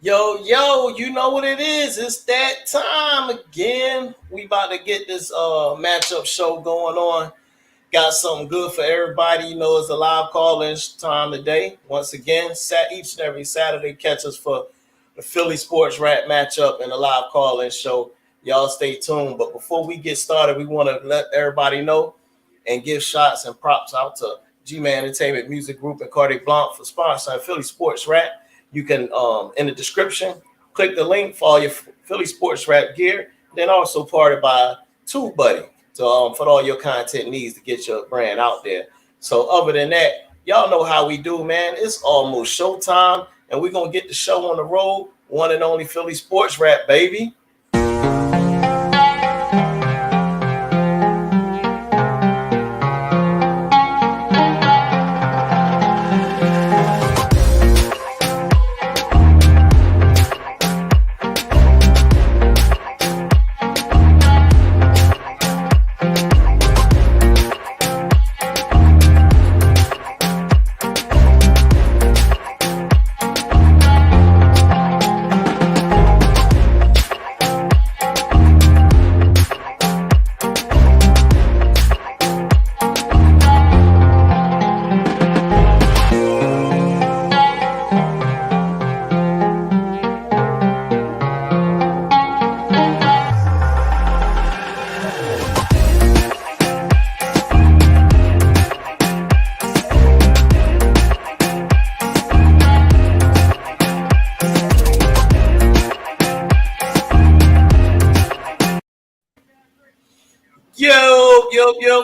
Yo, you know what it is. It's that time again. We about to get this matchup show going on. Got something good for everybody. You know, it's a live call-in time today. Once again, each and every Saturday, catch us for the Philly Sports Rap matchup and a live call-in show. Y'all stay tuned. But before we get started, we want to let everybody know and give shots and props out to G-Man Entertainment Music Group and Cardi Blanc for sponsoring Philly Sports Rap. You can, in the description, click the link for all your Philly Sports Rap gear. Then also parted by TubeBuddy for all your content needs to get your brand out there. So other than that, y'all know how we do, man. It's almost showtime, and we're going to get the show on the road. One and only Philly Sports Rap, baby.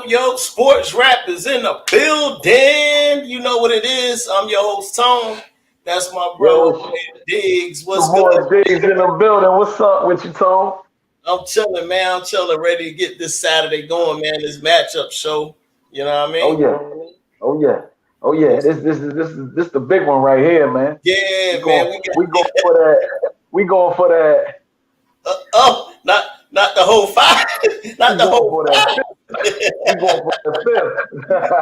Yo, Sports Rap is in the building. You know what it is. I'm your host, Tone. That's my brother, Diggz. What's good? Diggz in the building. What's up with you, Tone? I'm chilling, man. I'm chilling, ready to get this Saturday going, man. This matchup show. You know what I mean? Oh yeah. This is the big one right here, man. Yeah, we going for that. We going for that. Not the whole five. Not the whole five. We going for the fifth.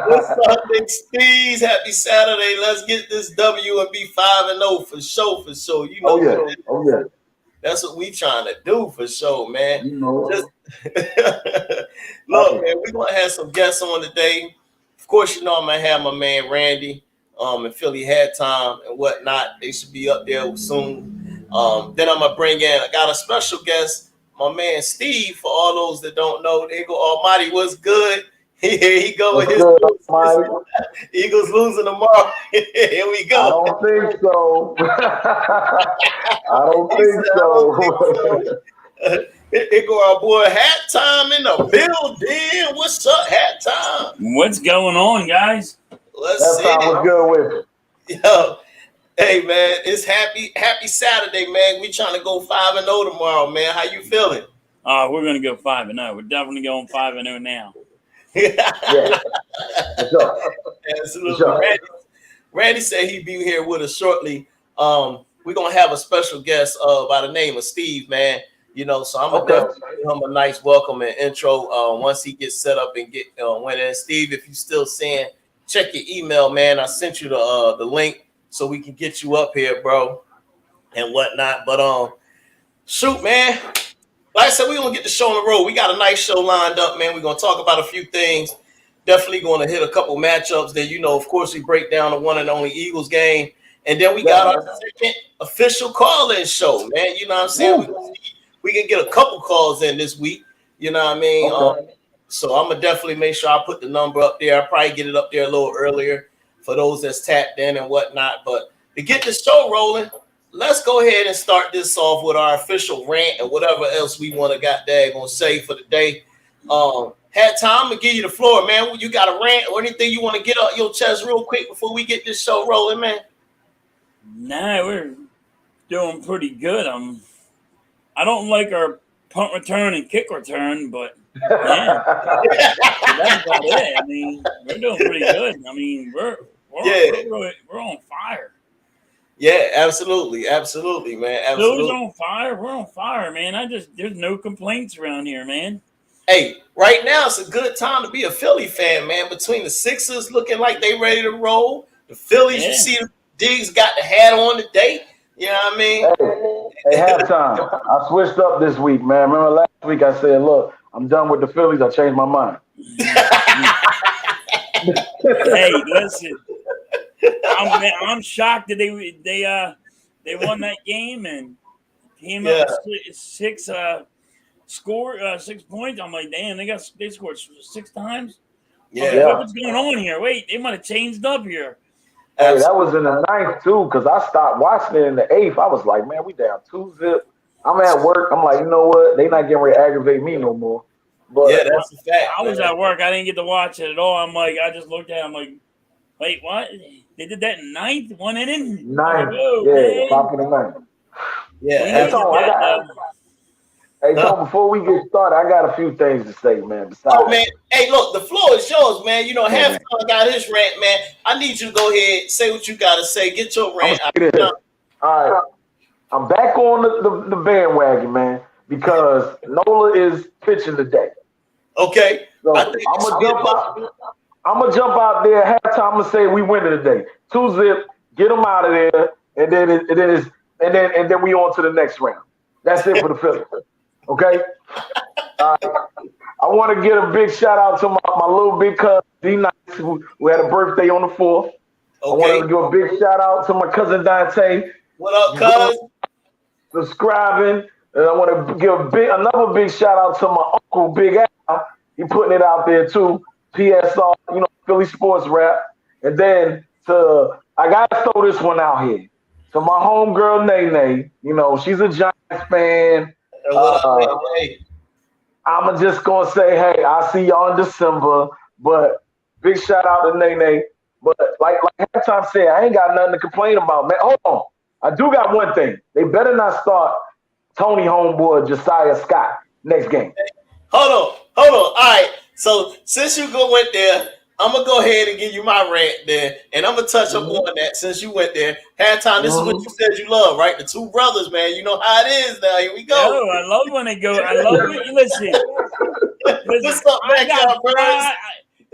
What's up, Big Steez? Happy Saturday. Let's get this W and be 5-0 for sure. You know that's what we trying to do for sure, man. You know. Look, man, we're gonna have some guests on today. Of course, you know I'm gonna have my man Randy, and Philly Had Time and whatnot. They should be up there soon. Then I'm gonna bring in. I got a special guest, my man Steve. For all those that don't know, they go Almighty. What's good? Here he go with his Eagles losing tomorrow. Here we go. I don't think so. I don't think so. Here go our boy Hat Time in the building. What's up, Hat Time? What's going on, guys? Let's see. That sounds good with it. Yo, hey man, it's happy Saturday, man. We trying to go 5-0 tomorrow, man. How you feeling? We're gonna go 5-0. We're definitely going 5-0 now. Yeah. Sure. Absolutely. Sure. Randy said he'd be here with us shortly. We're gonna have a special guest by the name of Steve, man. You know, so I'm gonna definitely give him a nice welcome and intro once he gets set up and get went in. Steve, if you still seeing, check your email, man. I sent you the link so we can get you up here, bro, and whatnot. But shoot, man. Like I said, we're going to get the show on the road. We got a nice show lined up, man. We're going to talk about a few things. Definitely going to hit a couple matchups. Then, you know, of course, we break down the one and only Eagles game. And then we got our second official call-in show, man. You know what I'm saying? We can get a couple calls in this week. You know what I mean? Okay. So I'm going to definitely make sure I put the number up there. I'll probably get it up there a little earlier for those that's tapped in and whatnot. But to get the show rolling, let's go ahead and start this off with our official rant and whatever else we want to gonna say for the day. Had time, I'm gonna give you the floor, man. You got a rant or anything you want to get off your chest real quick before we get this show rolling, man? Nah, we're doing pretty good. I don't like our punt return and kick return, but yeah, that's about it. I mean, we're doing pretty good. I mean, we're on fire. Yeah, absolutely, man. Absolutely. Philly's on fire. We're on fire, man. There's no complaints around here, man. Hey, right now it's a good time to be a Philly fan, man. Between the Sixers looking like they ready to roll, the Phillies, you see Diggz got the hat on today. You know what I mean? Hey, halftime. I switched up this week, man. Remember last week I said, look, I'm done with the Phillies. I changed my mind. Hey, listen. I'm shocked that they won that game and came up with 6 points. I'm like, damn, they scored 6 times. Yeah. What's going on here? Wait, they might have changed up here. Hey, that was in the 9th too, because I stopped watching it in the 8th. I was like, man, we down 2-0. I'm at work. I'm like, you know what? They not getting ready to aggravate me no more. But yeah, that's a fact. I was at work. I didn't get to watch it at all. I'm like, I just looked at it. I'm like, wait, what? They did that in 9th? 1 inning? 9th. Top of the 9th. Yeah. Hey, Tom, before we get started, I got a few things to say, man. Oh, man. Hey, look, the floor is yours, man. You know, halftime got his rant, man. I need you to go ahead, say what you got to say. Get your rant out. All right. I'm back on the bandwagon, man, because Nola is pitching today. Okay. So I'm gonna jump out there at halftime. I'm gonna say we win it today. 2-0, get them out of there, and then we on to the next round. That's it for the Phillies. Okay. I want to give a big shout out to my little big cousin D-Nice, who had a birthday on the 4th. Okay. I want to give a big shout out to my cousin Dante. What up, cuz? Subscribing. And I want to give another big shout out to my uncle Big Al. He putting it out there too. PSR, Philly Sports Rap. And then I gotta throw this one out here. To my homegirl Nene, she's a Giants fan. I'm just gonna say, hey, I'll see y'all in December. But big shout out to Nene. But like halftime said, I ain't got nothing to complain about, man. Hold on. I do got one thing. They better not start Tony Homeboy, Josiah Scott next game. Hold on. All right. So since you went there, I'm gonna go ahead and give you my rant there, and I'm gonna touch up on that since you went there. Halftime, this is what you said you love, right? The two brothers, man. You know how it is now. Here we go. Oh, I love when they go. I love when you listen. What's up, backyard brothers?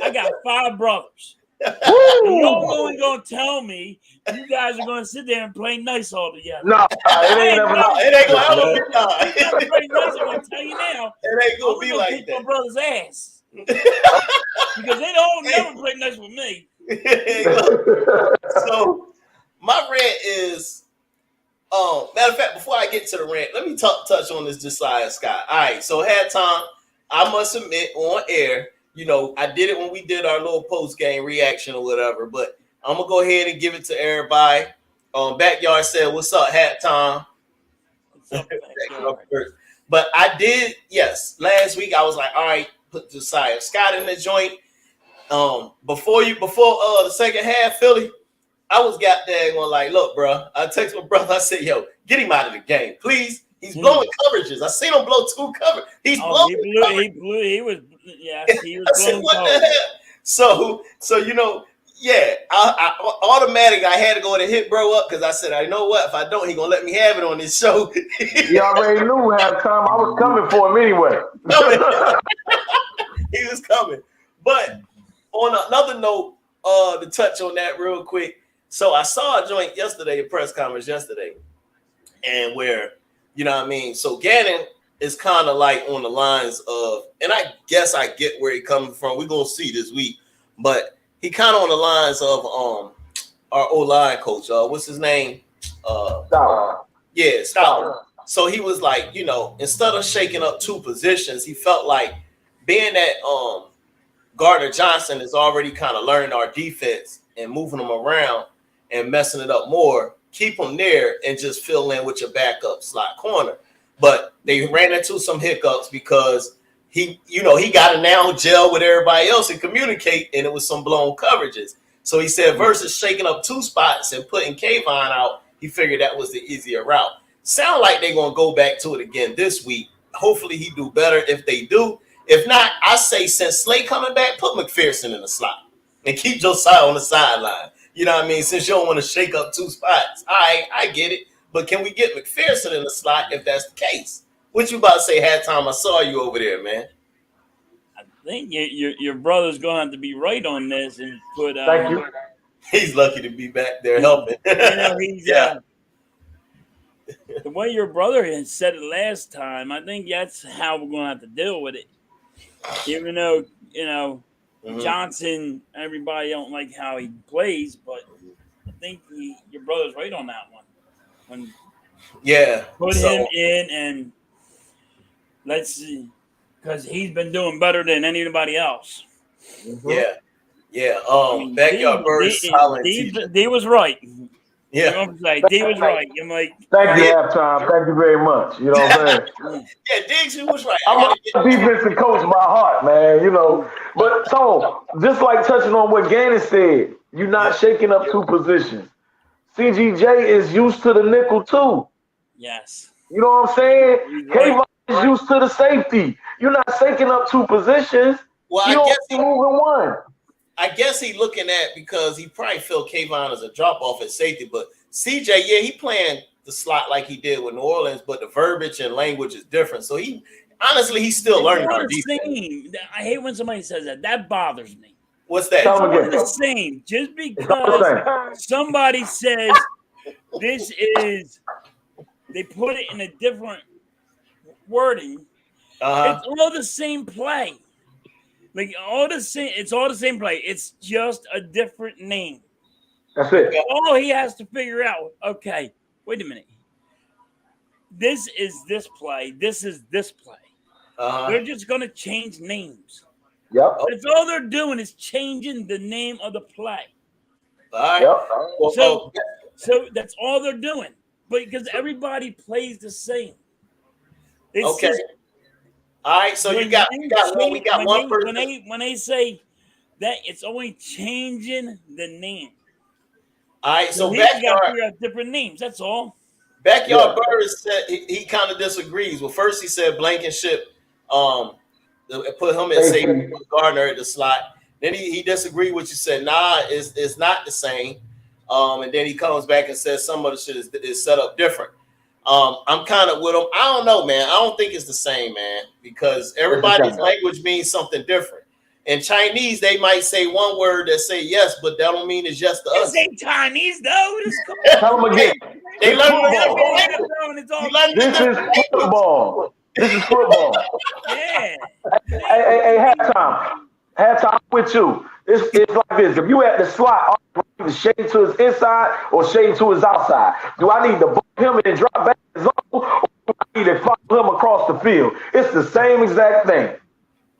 I got 5 brothers. You're only gonna tell me you guys are gonna sit there and play nice all together. No, it ain't gonna ever be nice. Play nice, I'm gonna tell you now. It ain't gonna be like that. My brother's ass because they don't never play nice with me. So my rant is, matter of fact, before I get to the rant, let me touch on this Josiah Scott. All right, so halftime, I must admit on air. I did it when we did our little post-game reaction or whatever, but I'm going to go ahead and give it to everybody. Backyard said, what's up, halftime? But I did, yes, last week I was like, all right, put Josiah Scott in the joint. Before the second half, Philly, I was got there going like, look, bro, I text my brother, I said, yo, get him out of the game, please. He's blowing coverages. I seen him blow 2 covers. He was blowing covers. So I automatic. I had to go and hit bro up because I said, I know what? If I don't, he gonna let me have it on this show. You already knew halftime. I was coming for him anyway. He was coming. But on another note, to touch on that real quick. So I saw a joint yesterday, a press conference yesterday, and where. You know what I mean? So Gannon is kind of like on the lines of, and I guess I get where he coming from. We're going to see this week. But he kind of on the lines of our O-line coach. What's his name? Stoutland. Yeah, Stoutland. So he was like, instead of shaking up 2 positions, he felt like being that Gardner Johnson is already kind of learning our defense and moving them around and messing it up more. Keep them there and just fill in with your backup slot corner. But they ran into some hiccups because he got to now gel with everybody else and communicate, and it was some blown coverages. So he said versus shaking up 2 spots and putting Kayvon out, he figured that was the easier route. Sound like they're going to go back to it again this week. Hopefully he do better if they do. If not, I say since Slay coming back, put McPherson in the slot and keep Josiah on the sideline. You know what I mean? Since you don't want to shake up 2 spots. All right, I get it. But can we get McPherson in the slot if that's the case? What you about to say halftime? I saw you over there, man. I think your brother's going to have to be right on this and put. Thank you. He's lucky to be back there helping. the way your brother had said it last time, I think that's how we're going to have to deal with it. Even though, Johnson, everybody don't like how he plays, but I think your brother's right on that one. Put him in and let's see, because he's been doing better than anybody else. Yeah. Backyard Birds solid. D was right. Yeah. D was right. I'm like, thank you, halftime. Thank you very much. You know what I'm saying? Yeah, Diggz, you was right. I'm a defensive coach by heart, man. But so just like touching on what Gannon said, you're not shaking up two positions. CGJ is used to the nickel too. yes. You know what I'm saying? Kayvon is used to the safety. You're not shaking up two positions. Well, I guess he's moving one. I guess he looking at because he probably felt Kayvon as a drop off at safety, but CJ, yeah, he playing the slot like he did with New Orleans, but the verbiage and language is different. So he's still learning how to defense. I hate when somebody says that. That bothers me. What's that? It's the same. Just because somebody says this is, they put it in a different wording. It's all the same play. Like it's all the same play. It's just a different name. That's it. All he has to figure out. Okay, wait a minute. This is this play. This is this play. They're just gonna change names. Yep. That's all they're doing is changing the name of the play. All right. Yep. So that's all they're doing. But because everybody plays the same. It's just, all right, so we got one person. When they say that, it's only changing the name. All right, so we got to figure out different names. That's all. Backyard Birds said he kind of disagrees. Well, first he said Blankenship, put him at safety, Gardner at the slot. Then he disagreed with you, said nah, it's not the same. And then he comes back and says some of the shit is set up different. I'm kind of with him. I don't know, man. I don't think it's the same, man, because everybody's language means something different. In Chinese, they might say one word that say yes, but that don't mean it's yes to us. This ain't Chinese, though. Tell them again. They learn This is football. This is football. Yeah. Hey, halftime. Halftime with you. It's like this. If you at the slot, either shade to his inside or shade to his outside. Do I need to bump him and drop back his zone, or do I need to follow him across the field? It's the same exact thing.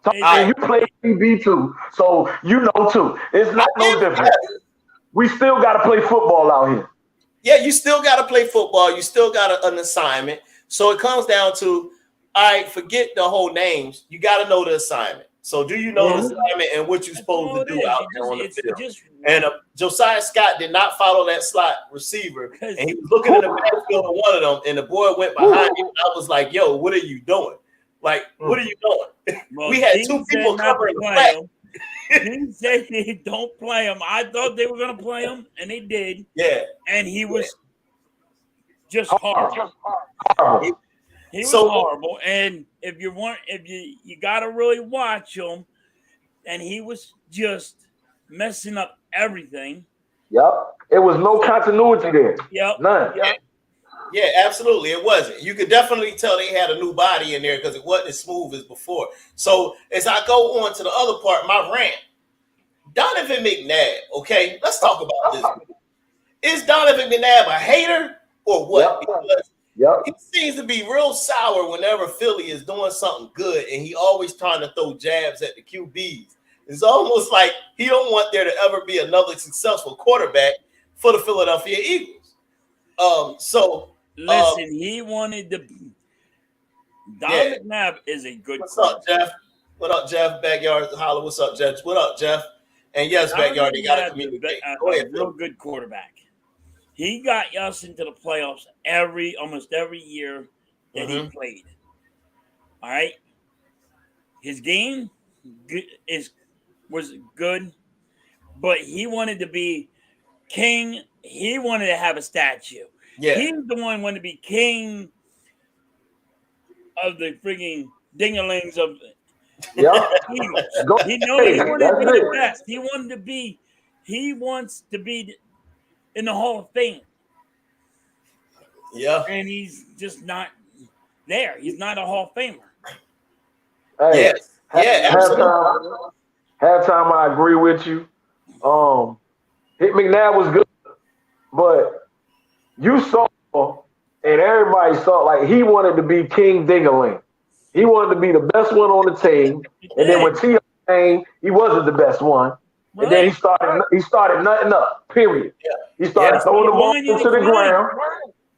So, you play CB too, so you know too. It's not no different. We still got to play football out here. Yeah, you still got to play football. You still got an assignment. So it comes down to, all right, forget the whole names. You got to know the assignment. So do you know the assignment and what you're supposed to do out there on the field? And Josiah Scott did not follow that slot receiver, and he was looking in the backfield of one of them, and the boy went behind him. I was like, yo, what are you doing? Like, what are you doing? Well, we had two people covering the flat. He said they don't play him. I thought they were going to play him, and they did. Yeah. And he was just horrible. He was horrible. And if you got to really watch him, and he was just messing up everything. Yep. It was no continuity there. Yep. None. Yep. Yeah, absolutely. It wasn't. You could definitely tell they had a new body in there because it wasn't as smooth as before. So as I go on to the other part, my rant, Donovan McNabb, okay, let's talk about this. Is Donovan McNabb a hater or what? Yep. He seems to be real sour whenever Philly is doing something good, and he always trying to throw jabs at the QBs. It's almost like he don't want there to ever be another successful quarterback for the Philadelphia Eagles. Listen, he wanted the Donovan McNabb is a good. What's up, Jeff? What up, Jeff? Backyard Holler. What's up, Jeff? What up, Jeff? And yes, Backyard, they got to communicate. Go ahead, real good quarterback. He got us into the playoffs almost every year that he played. All right, his game was good, but he wanted to be king. He wanted to have a statue. Yeah, he's the one who wanted to be king of the freaking dingalings of. Yeah, he wanted to be the best. He wants to be in the Hall of Fame. Yeah. and he's just not there. He's not a Hall of Famer. Hey, Yes. Yeah, absolutely. halftime, I agree with you. Hit McNabb was good, but you saw and everybody saw like he wanted to be King Dingaling. He wanted to be the best one on the team. And then when T.O. came, he wasn't the best one. Right. And then he started nutting up, period. Yeah. He started throwing the ball Whining into the and ground.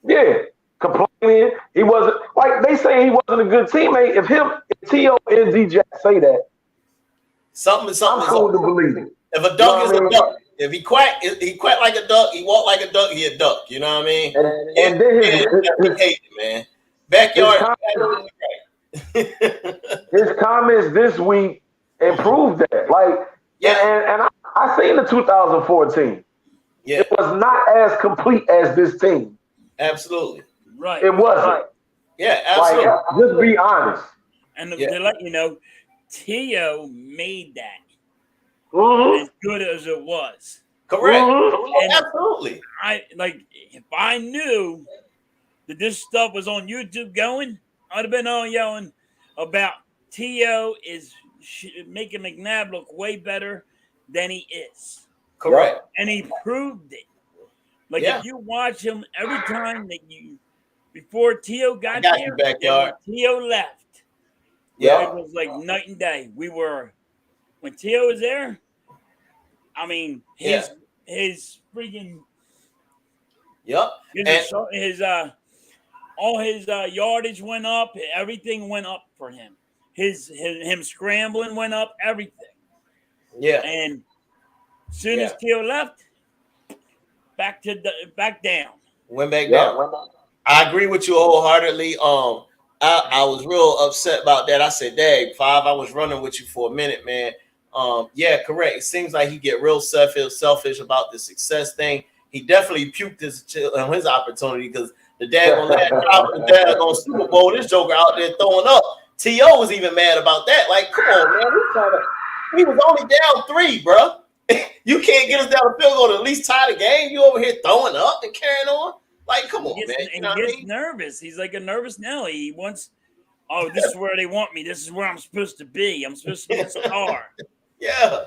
Yeah. Complaining. He wasn't like they say he wasn't a good teammate. If T.O. and DJ say that, Something I'm cool to believe it. If a duck is a duck, if he quack like a duck, he walk like a duck, he a duck. You know what I mean? And then hate it, man. Backyard. His comments this week improved that. Like, yeah, and I seen the 2014. Yeah. It was not as complete as this team. Absolutely. Right. It wasn't. Yeah, absolutely. Like, just be honest. And to let you know, T.O. made that Mm-hmm. as good as it was. Correct. Mm-hmm. Absolutely. If I knew that this stuff was on YouTube going, I'd have been on yelling about T.O. is making McNabb look way better than he is. Correct. And he proved it. Like if you watch him every time before T.O. got there, backyard. T.O. left. Yeah. It was like night and day. When T.O. was there, I mean, his freaking all his yardage went up, everything went up for him. Him scrambling went up, everything. Yeah. And as soon as T.O. left, back down. Went back down. I agree with you wholeheartedly. I was real upset about that. I said, "Dang, 5, I was running with you for a minute, man." Yeah, correct. It seems like he get real selfish about the success thing. He definitely puked his opportunity because the dad on Super Bowl, this joker out there throwing up. T.O. was even mad about that. Like, come on, man. We was only down 3, bro. You can't get us down the field goal to at least tie the game. You over here throwing up and carrying on. Like, come on, man. And he gets nervous. He's like a nervous Nelly. He wants, this is where they want me. This is where I'm supposed to be. I'm supposed to be a star. Yeah.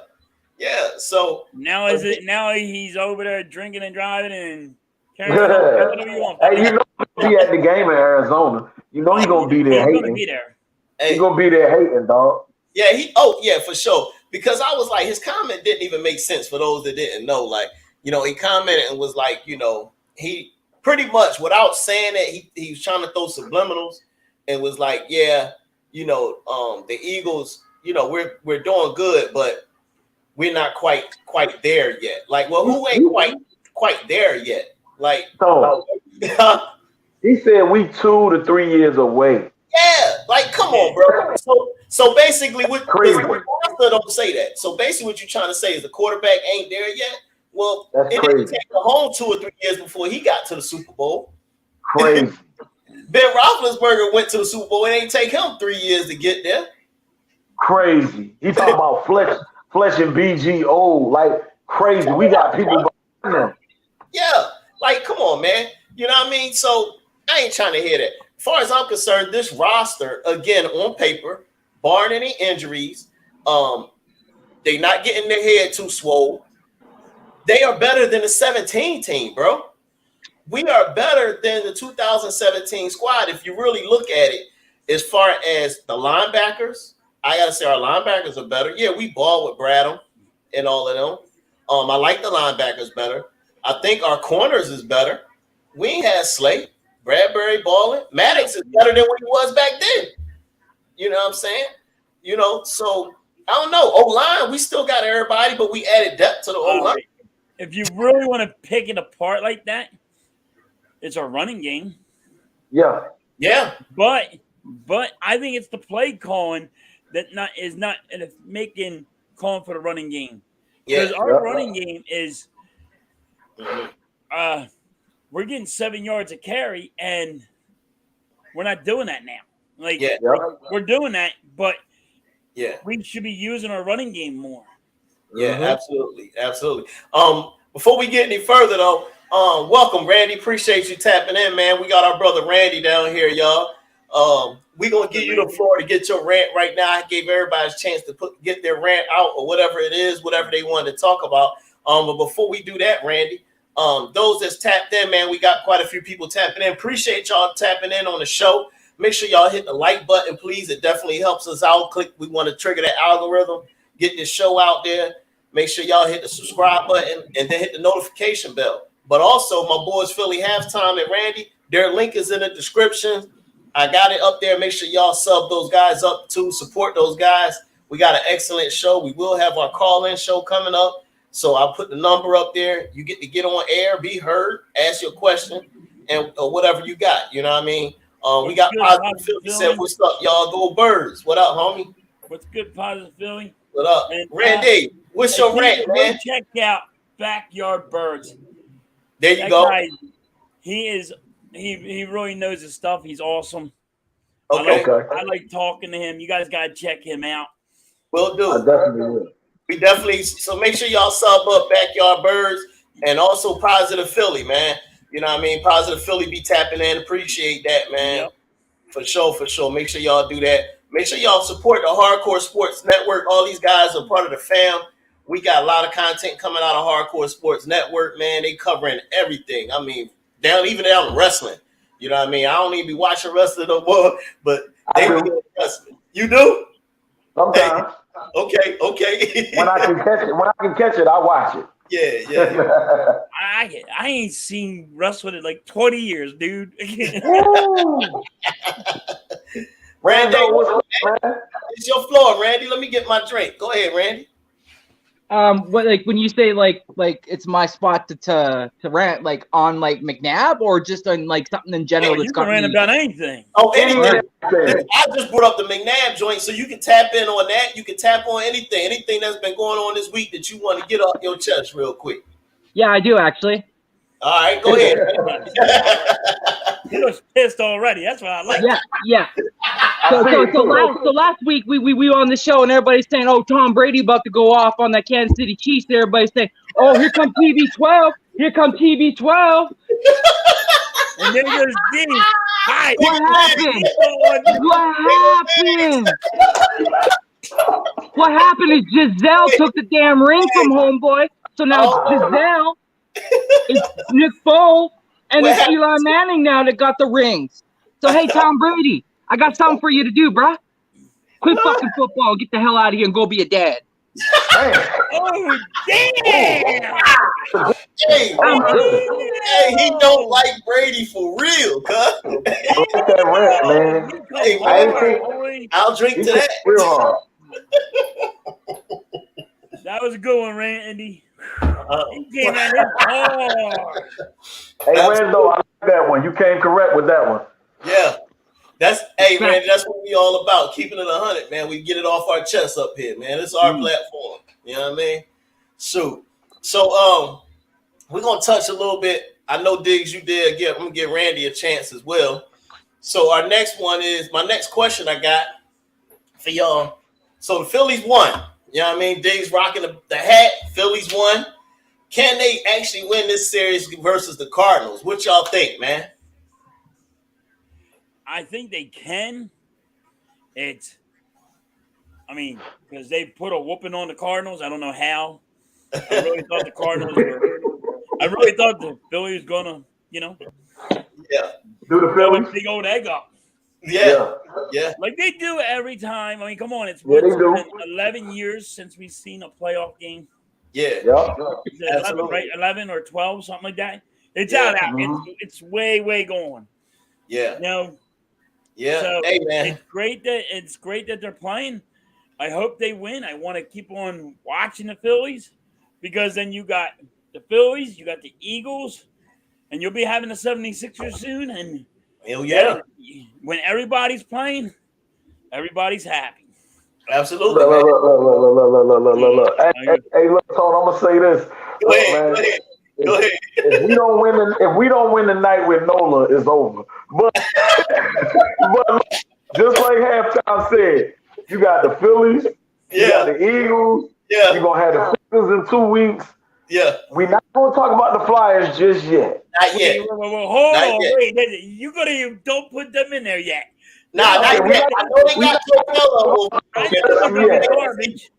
So now he's over there drinking and driving and carrying on, whatever you want. Hey, you know he at the game in Arizona. You know he's gonna be there hating. He's gonna be there. He's gonna be there hating, dog. Yeah, for sure. Because I was like, his comment didn't even make sense for those that didn't know. Like, he commented and was like, he pretty much without saying it, he was trying to throw subliminals and was like, the Eagles, we're doing good, but we're not quite there yet. Like, well, who ain't quite there yet? Like, he said we 2 to 3 years away. Yeah, like, come on, bro. So basically, don't say that. So basically, what you're trying to say is the quarterback ain't there yet. Well, it didn't take the whole 2 or 3 years before he got to the Super Bowl. Crazy. Ben Roethlisberger went to the Super Bowl. It ain't take him 3 years to get there. Crazy. He talking about flesh and BGO, like crazy. We got people behind them. Yeah, like, come on, man. You know what I mean? So I ain't trying to hear that. As far as I'm concerned, this roster, again, on paper, barring any injuries, they not getting their head too swole. They are better than the 17 team, bro. We are better than the 2017 squad. If you really look at it, as far as the linebackers, I got to say our linebackers are better. Yeah, we ball with Bradham and all of them. I like the linebackers better. I think our corners is better. We ain't had Slate, Bradbury balling. Maddox is better than what he was back then. You know what I'm saying? So I don't know. O-line, we still got everybody, but we added depth to the O-line. If you really want to pick it apart like that, it's our running game. Yeah. But I think it's the play calling that is not making calling for the running game. Because our running game is we're getting 7 yards a carry, and we're not doing that now. Like we're doing that, but we should be using our running game more. Yeah, absolutely. Before we get any further, though, Welcome, Randy. Appreciate you tapping in, man. We got our brother Randy down here, y'all. We gonna give you the floor to get your rant right now. I gave everybody a chance to get their rant out or whatever it is, whatever they want to talk about. But before we do that, Randy, those that's tapped in, man, we got quite a few people tapping in. Appreciate y'all tapping in on the show. Make sure y'all hit the like button, please. It definitely helps us out. We want to trigger that algorithm, get this show out there. Make sure y'all hit the subscribe button and then hit the notification bell. But also, my boys Philly Halftime and Randy, their link is in the description. I got it up there. Make sure y'all sub those guys up too. Support those guys. We got an excellent show. We will have our call-in show coming up. So I'll put the number up there. You get to get on air, be heard, ask your question, and whatever you got. You know what I mean? We got Positive Philly said, "What's up, y'all? Go Birds." What up, homie? What's good, Positive Philly? What up, and, Randy? What's your rant, man? Check out Backyard Birds. There you go. Guy, he really knows his stuff. He's awesome. Okay. I like talking to him. You guys gotta check him out. Will do. I definitely will. We definitely, so make sure y'all sub up Backyard Birds and also Positive Philly, man. You know what I mean? Positive Philly be tapping in. Appreciate that, man. Yep. For sure. Make sure y'all do that. Make sure y'all support the Hardcore Sports Network. All these guys are part of the fam. We got a lot of content coming out of Hardcore Sports Network, man. They covering everything. I mean, even down to wrestling. You know what I mean? I don't even be watching wrestling no more, but they be doing wrestling. You do? Sometimes. Okay. When I can catch it, I watch it. Yeah. I ain't seen wrestling in like 20 years, dude. Randy, it's your floor, Randy. Let me get my drink. Go ahead, Randy. What, like when you say like it's my spot to rant, like on like McNabb or just on like something in general? You can rant about anything. Oh, anything. I just brought up the McNabb joint, so you can tap in on that. You can tap on anything that's been going on this week that you want to get off your chest real quick. Yeah, I do actually. All right, go ahead. He was pissed already. That's what I like. Yeah. So last week we were on the show and everybody's saying, "Oh, Tom Brady about to go off on that Kansas City Chiefs." Everybody's saying, "Oh, here comes TB12. Here comes TB12." And then there's D. Hi. What happened is Giselle took the damn ring from homeboy. So now Giselle, it's Nick Foles, and it's Eli Manning now that got the rings. So hey, Tom Brady, I got something for you to do, bruh. Quit fucking football, get the hell out of here, and go be a dad. Oh damn! Hey, he don't like Brady for real, cuz. Hey, I'll drink to that. Real hard. That was a good one, Randy. He came at him hard. Hey, Rando, I like that one. You came correct with that one. Yeah. Randy, that's what we all about. Keeping it 100, man. We get it off our chest up here, man. It's our platform. You know what I mean? So we're gonna touch a little bit. I know Diggz, you did. I'm gonna give Randy a chance as well. So our next one is my next question I got for y'all. So the Phillies won. You know what I mean? Diggz rocking the hat. Phillies won. Can they actually win this series versus the Cardinals? What y'all think, man? I think they can. Because they put a whooping on the Cardinals. I don't know how. I really thought the Phillies were gonna, do the Phillies big old egg up. Yeah. Like they do every time. I mean, come on, it's been 11 years since we've seen a playoff game. Yeah. 11, right? 11 or 12, something like that. It's out. Mm-hmm. It's way gone. Yeah. You know. Yeah. So hey, man. It's great that they're playing. I hope they win. I want to keep on watching the Phillies because then you got the Phillies, you got the Eagles, and you'll be having the 76ers soon. And hell yeah. When everybody's playing, everybody's happy. Absolutely. Look. Hey, look, Tone, I'm gonna say this. Go ahead. If we don't win tonight with Nola, it's over. But just like halftime said, you got the Phillies, you got the Eagles, you're gonna have the Sixers in 2 weeks. Yeah. We're not going to talk about the Flyers just yet. Not yet. Hold Not on, yet. wait. You gotta don't put them in there yet. Nah, not we yet. got- I know they got Joe I Bello. know they're Yeah. garbage.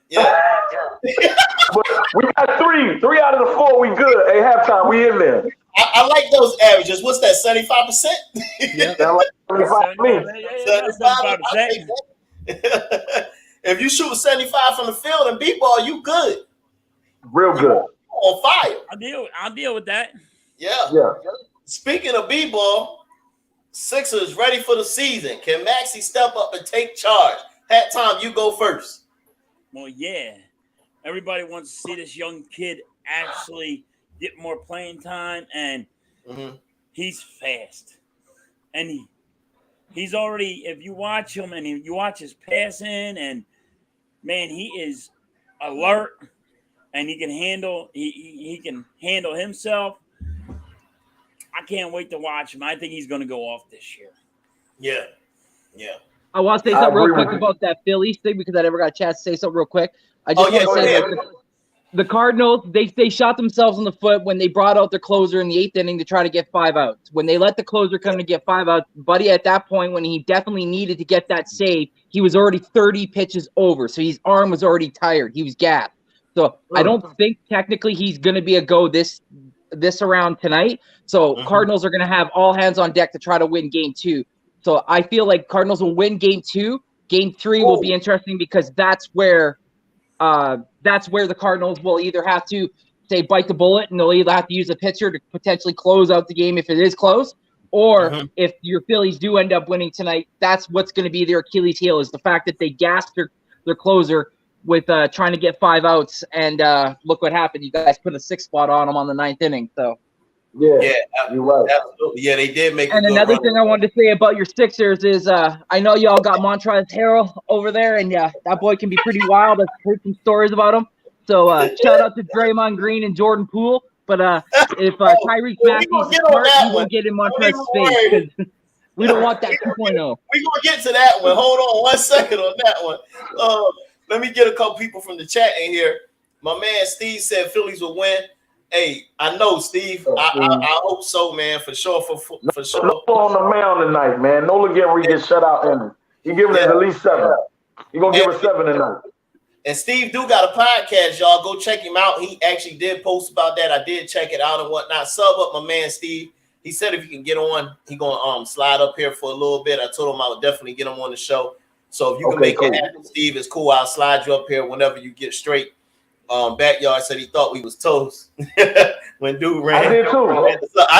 Yeah. But we got three out of the 4. We good. Hey, halftime, we in there. I like those averages. What's that, 75%? Yeah. That like 75 for me. If you shoot 75 from the field and B-ball, you good. Real good. On fire. I'll deal with that. Yeah. Speaking of B-ball, Sixers ready for the season. Can Maxey step up and take charge? Hat time, you go first. Well, yeah. Everybody wants to see this young kid actually get more playing time, and he's fast. And he's already, if you watch him and you watch his passing, and man, he is alert, and he can handle himself. I can't wait to watch him. I think he's going to go off this year. Yeah. I want to say something real quick about that Phillies thing because I never got a chance to say something real quick. I just want to say that the Cardinals, they shot themselves in the foot when they brought out their closer in the 8th inning to try to get 5 outs. When they let the closer come to get 5 outs, Buddy, at that point, when he definitely needed to get that save, he was already 30 pitches over. So his arm was already tired. He was gapped. So I don't think technically he's going to be a go this around tonight. So Cardinals are going to have all hands on deck to try to win game 2. So I feel like Cardinals will win game 2. Game 3 will be interesting because that's where the Cardinals will either have to say bite the bullet and they'll either have to use a pitcher to potentially close out the game if it is close, or if your Phillies do end up winning tonight, that's what's going to be their Achilles heel is the fact that they gassed their closer with trying to get 5 outs, and look what happened. You guys put a 6 spot on them on the 9th inning. So Yeah, you're right. Absolutely. Yeah, they did make. And another thing I wanted to say about your Sixers is I know y'all got Montrezl Harrell over there, and that boy can be pretty wild. I've heard some stories about him. So shout out to Draymond Green and Jordan Poole. But if Tyrese Maxey's smart, he won't get in Montrezl's face because we don't want that 2.0. We're going to get to that one. Hold on 1 second on that one. Let me get a couple people from the chat in here. My man Steve said Phillies will win. Hey, I know, Steve. I hope so, man, for sure. For sure. No on the mound tonight, man. No LeGarry gets shut out in him. He giving it at least 7. He gonna give us 7 tonight. And Steve do got a podcast, y'all. Go check him out. He actually did post about that. I did check it out and whatnot. Sub up my man Steve. He said if you can get on, he gonna slide up here for a little bit. I told him I would definitely get him on the show. So if you can make it happen, Steve, it's cool. I'll slide you up here whenever you get straight. Backyard said he thought we was toast when dude ran. I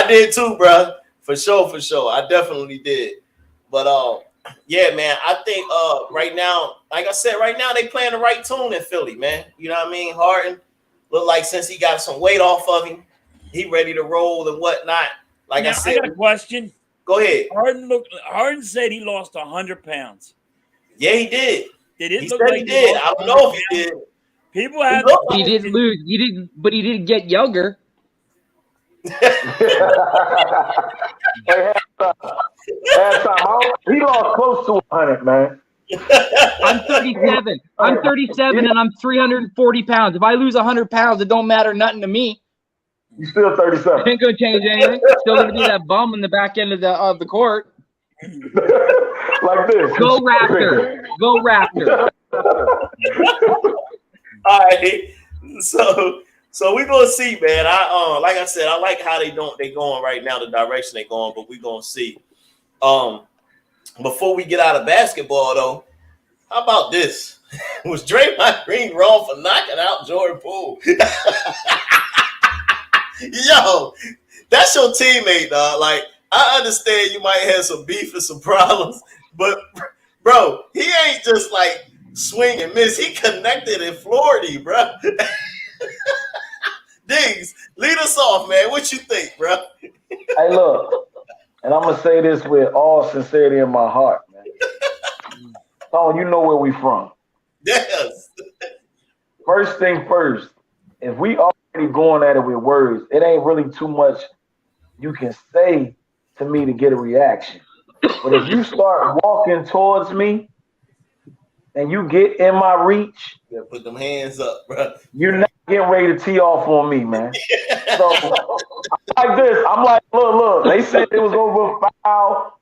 did too, bro. For sure. I definitely did. But yeah, man, I think right now, like I said, right now they playing the right tune in Philly, man. You know what I mean? Harden look like since he got some weight off of him, he ready to roll and whatnot. Like now, I said, I got a question. Go ahead. Harden said he lost 100 pounds. Yeah, he did. Did it he look said like he did. I don't know if he did. People have. He didn't lose. He didn't get younger. He lost close to 100, man. I'm 37. I'm 37, and I'm 340 pounds. If I lose 100 pounds, it don't matter nothing to me. You still 37. Ain't gonna change anything. Still gonna be that bum in the back end of the court. Like this. Go Raptor. Go Raptor. All right, so we're gonna see, man. Like I said, I like how they going right now, the direction they going, but we're gonna see. Before we get out of basketball, though, how about this? Was Draymond Green wrong for knocking out Jordan Poole? Yo, that's your teammate, dog. Like, I understand you might have some beef and some problems, but bro, he ain't just like swing and miss. He connected in Florida, bro. Diggz, lead us off, man. What you think, bro? Hey, look, and I'm gonna say this with all sincerity in my heart, man. Tone, you know where we from. Yes. First thing first, if we already going at it with words, it ain't really too much you can say to me to get a reaction. But if you start walking towards me and you get in my reach, Yeah, put them hands up, bro. you're not getting ready to tee off on me, man. So I'm like this. I'm like, look. They said it was over a foul.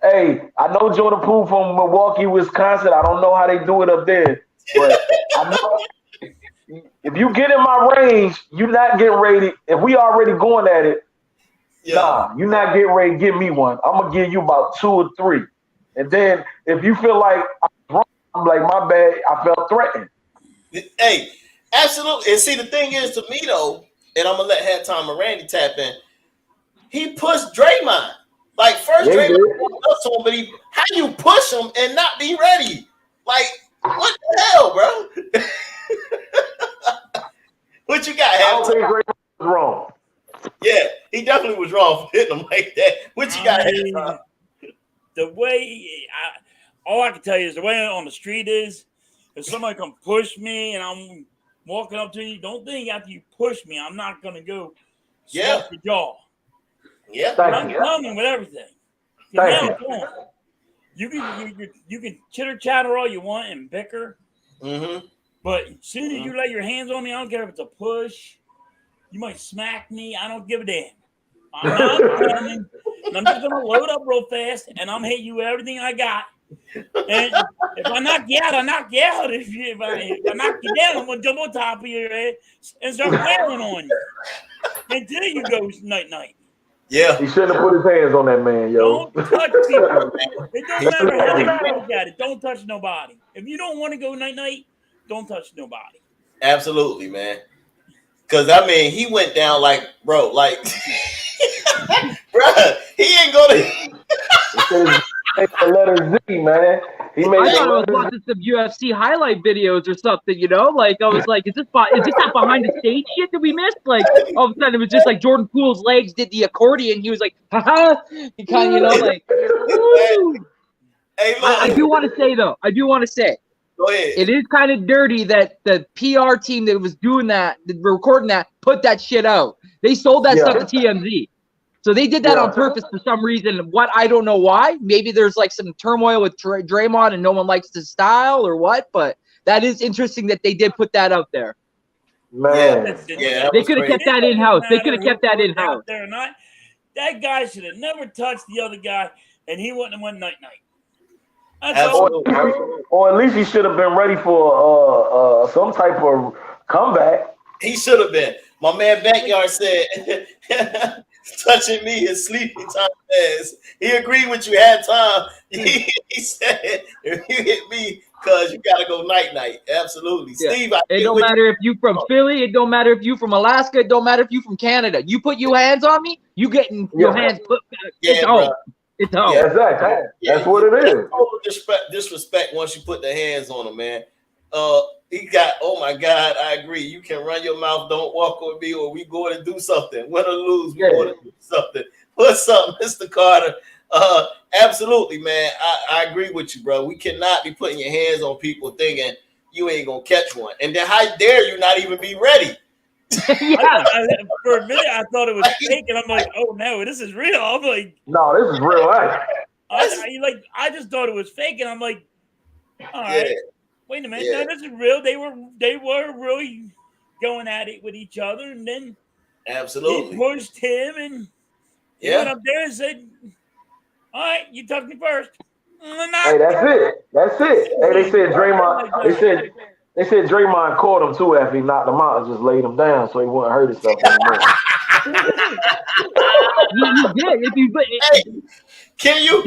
Hey, I know Jordan Poole from Milwaukee, Wisconsin. I don't know how they do it up there, but I know if you get in my range, you're not getting ready. If we already going at it, nah, you're not getting ready to give me one. I'm gonna give you about 2 or 3, and then if you feel like I'm like, my bad, I felt threatened. Hey, absolutely. And see, the thing is, to me though, and I'm gonna let Halftime and Randy tap in. He pushed Draymond. Like first, Draymond pushed up to him, but how you push him and not be ready? Like what the hell, bro? What you got? I don't think Draymond was wrong. Yeah, he definitely was wrong for hitting him like that. What you got? The way all I can tell you is the way on the street is, if somebody come push me and I'm walking up to you, don't think after you push me, I'm not gonna go smack your jaw. Yeah, I'm coming with everything. You can chitter chatter all you want and bicker, but as soon as you lay your hands on me, I don't care if it's a push. You might smack me. I don't give a damn. I'm not coming. I'm just gonna load up real fast, and I'm hitting you with everything I got. And if I knock you out, I knock you out. If I knock you down, I'm gonna jump on top of your head and start wailing on you until you go night. Yeah, he shouldn't have put his hands on that man, yo. Don't touch people. It don't matter how you look at it. Don't touch nobody. If you don't want to go night, don't touch nobody. Absolutely, man. Because I mean, he went down like, bro, like, bro, he ain't gonna. The letter Z, man. I thought I was watching some UFC highlight videos or something, you know? Like, I was like, is this that behind the stage shit that we missed? Like, all of a sudden, it was just like Jordan Poole's legs did the accordion. He was like, haha. He kind of, you know, like, woo. Hey, look. I do want to say, go ahead. It is kind of dirty that the PR team that was doing that, recording that, put that shit out. They sold that stuff to TMZ. So they did that on purpose for some reason. What, I don't know why. Maybe there's like some turmoil with Draymond and no one likes his style or what. But that is interesting that they did put that out there. Man, they could have kept that in house. They could have kept that in house. That guy should have never touched the other guy, and he wouldn't have won night. Or at least he should have been ready for some type of comeback. He should have been. My man Backyard said, touching me is sleepy time fast. He agreed with you, had time. He said, if you hit me, cuz you gotta go night. Absolutely. Yeah. Steve, it don't matter if you from Philly, it don't matter if you from Alaska, it don't matter if you from Canada. You put your hands on me, you getting your hands put back. It's home. It's home. Yeah, exactly. That's what it is. Total disrespect once you put the hands on him, man. He got, oh my God, I agree. You can run your mouth, don't walk with me, or we going to do something. Win or lose, we going to do something. What's up, Mr. Carter? Absolutely, man. I agree with you, bro. We cannot be putting your hands on people thinking you ain't gonna catch one. And then how dare you not even be ready? For a minute, I thought it was fake, and I'm like, oh no, this is real. I'm like, no, this is real life. I just thought it was fake, and I'm like, all right. Wait a minute, no, this is real. They were really going at it with each other, and then absolutely he pushed him, and he went up there and said, "All right, you touched me first." Hey, that's it. Hey, they said Draymond. They said Draymond caught him too after he knocked him out and just laid him down so he wouldn't hurt himself anymore. You did. Can you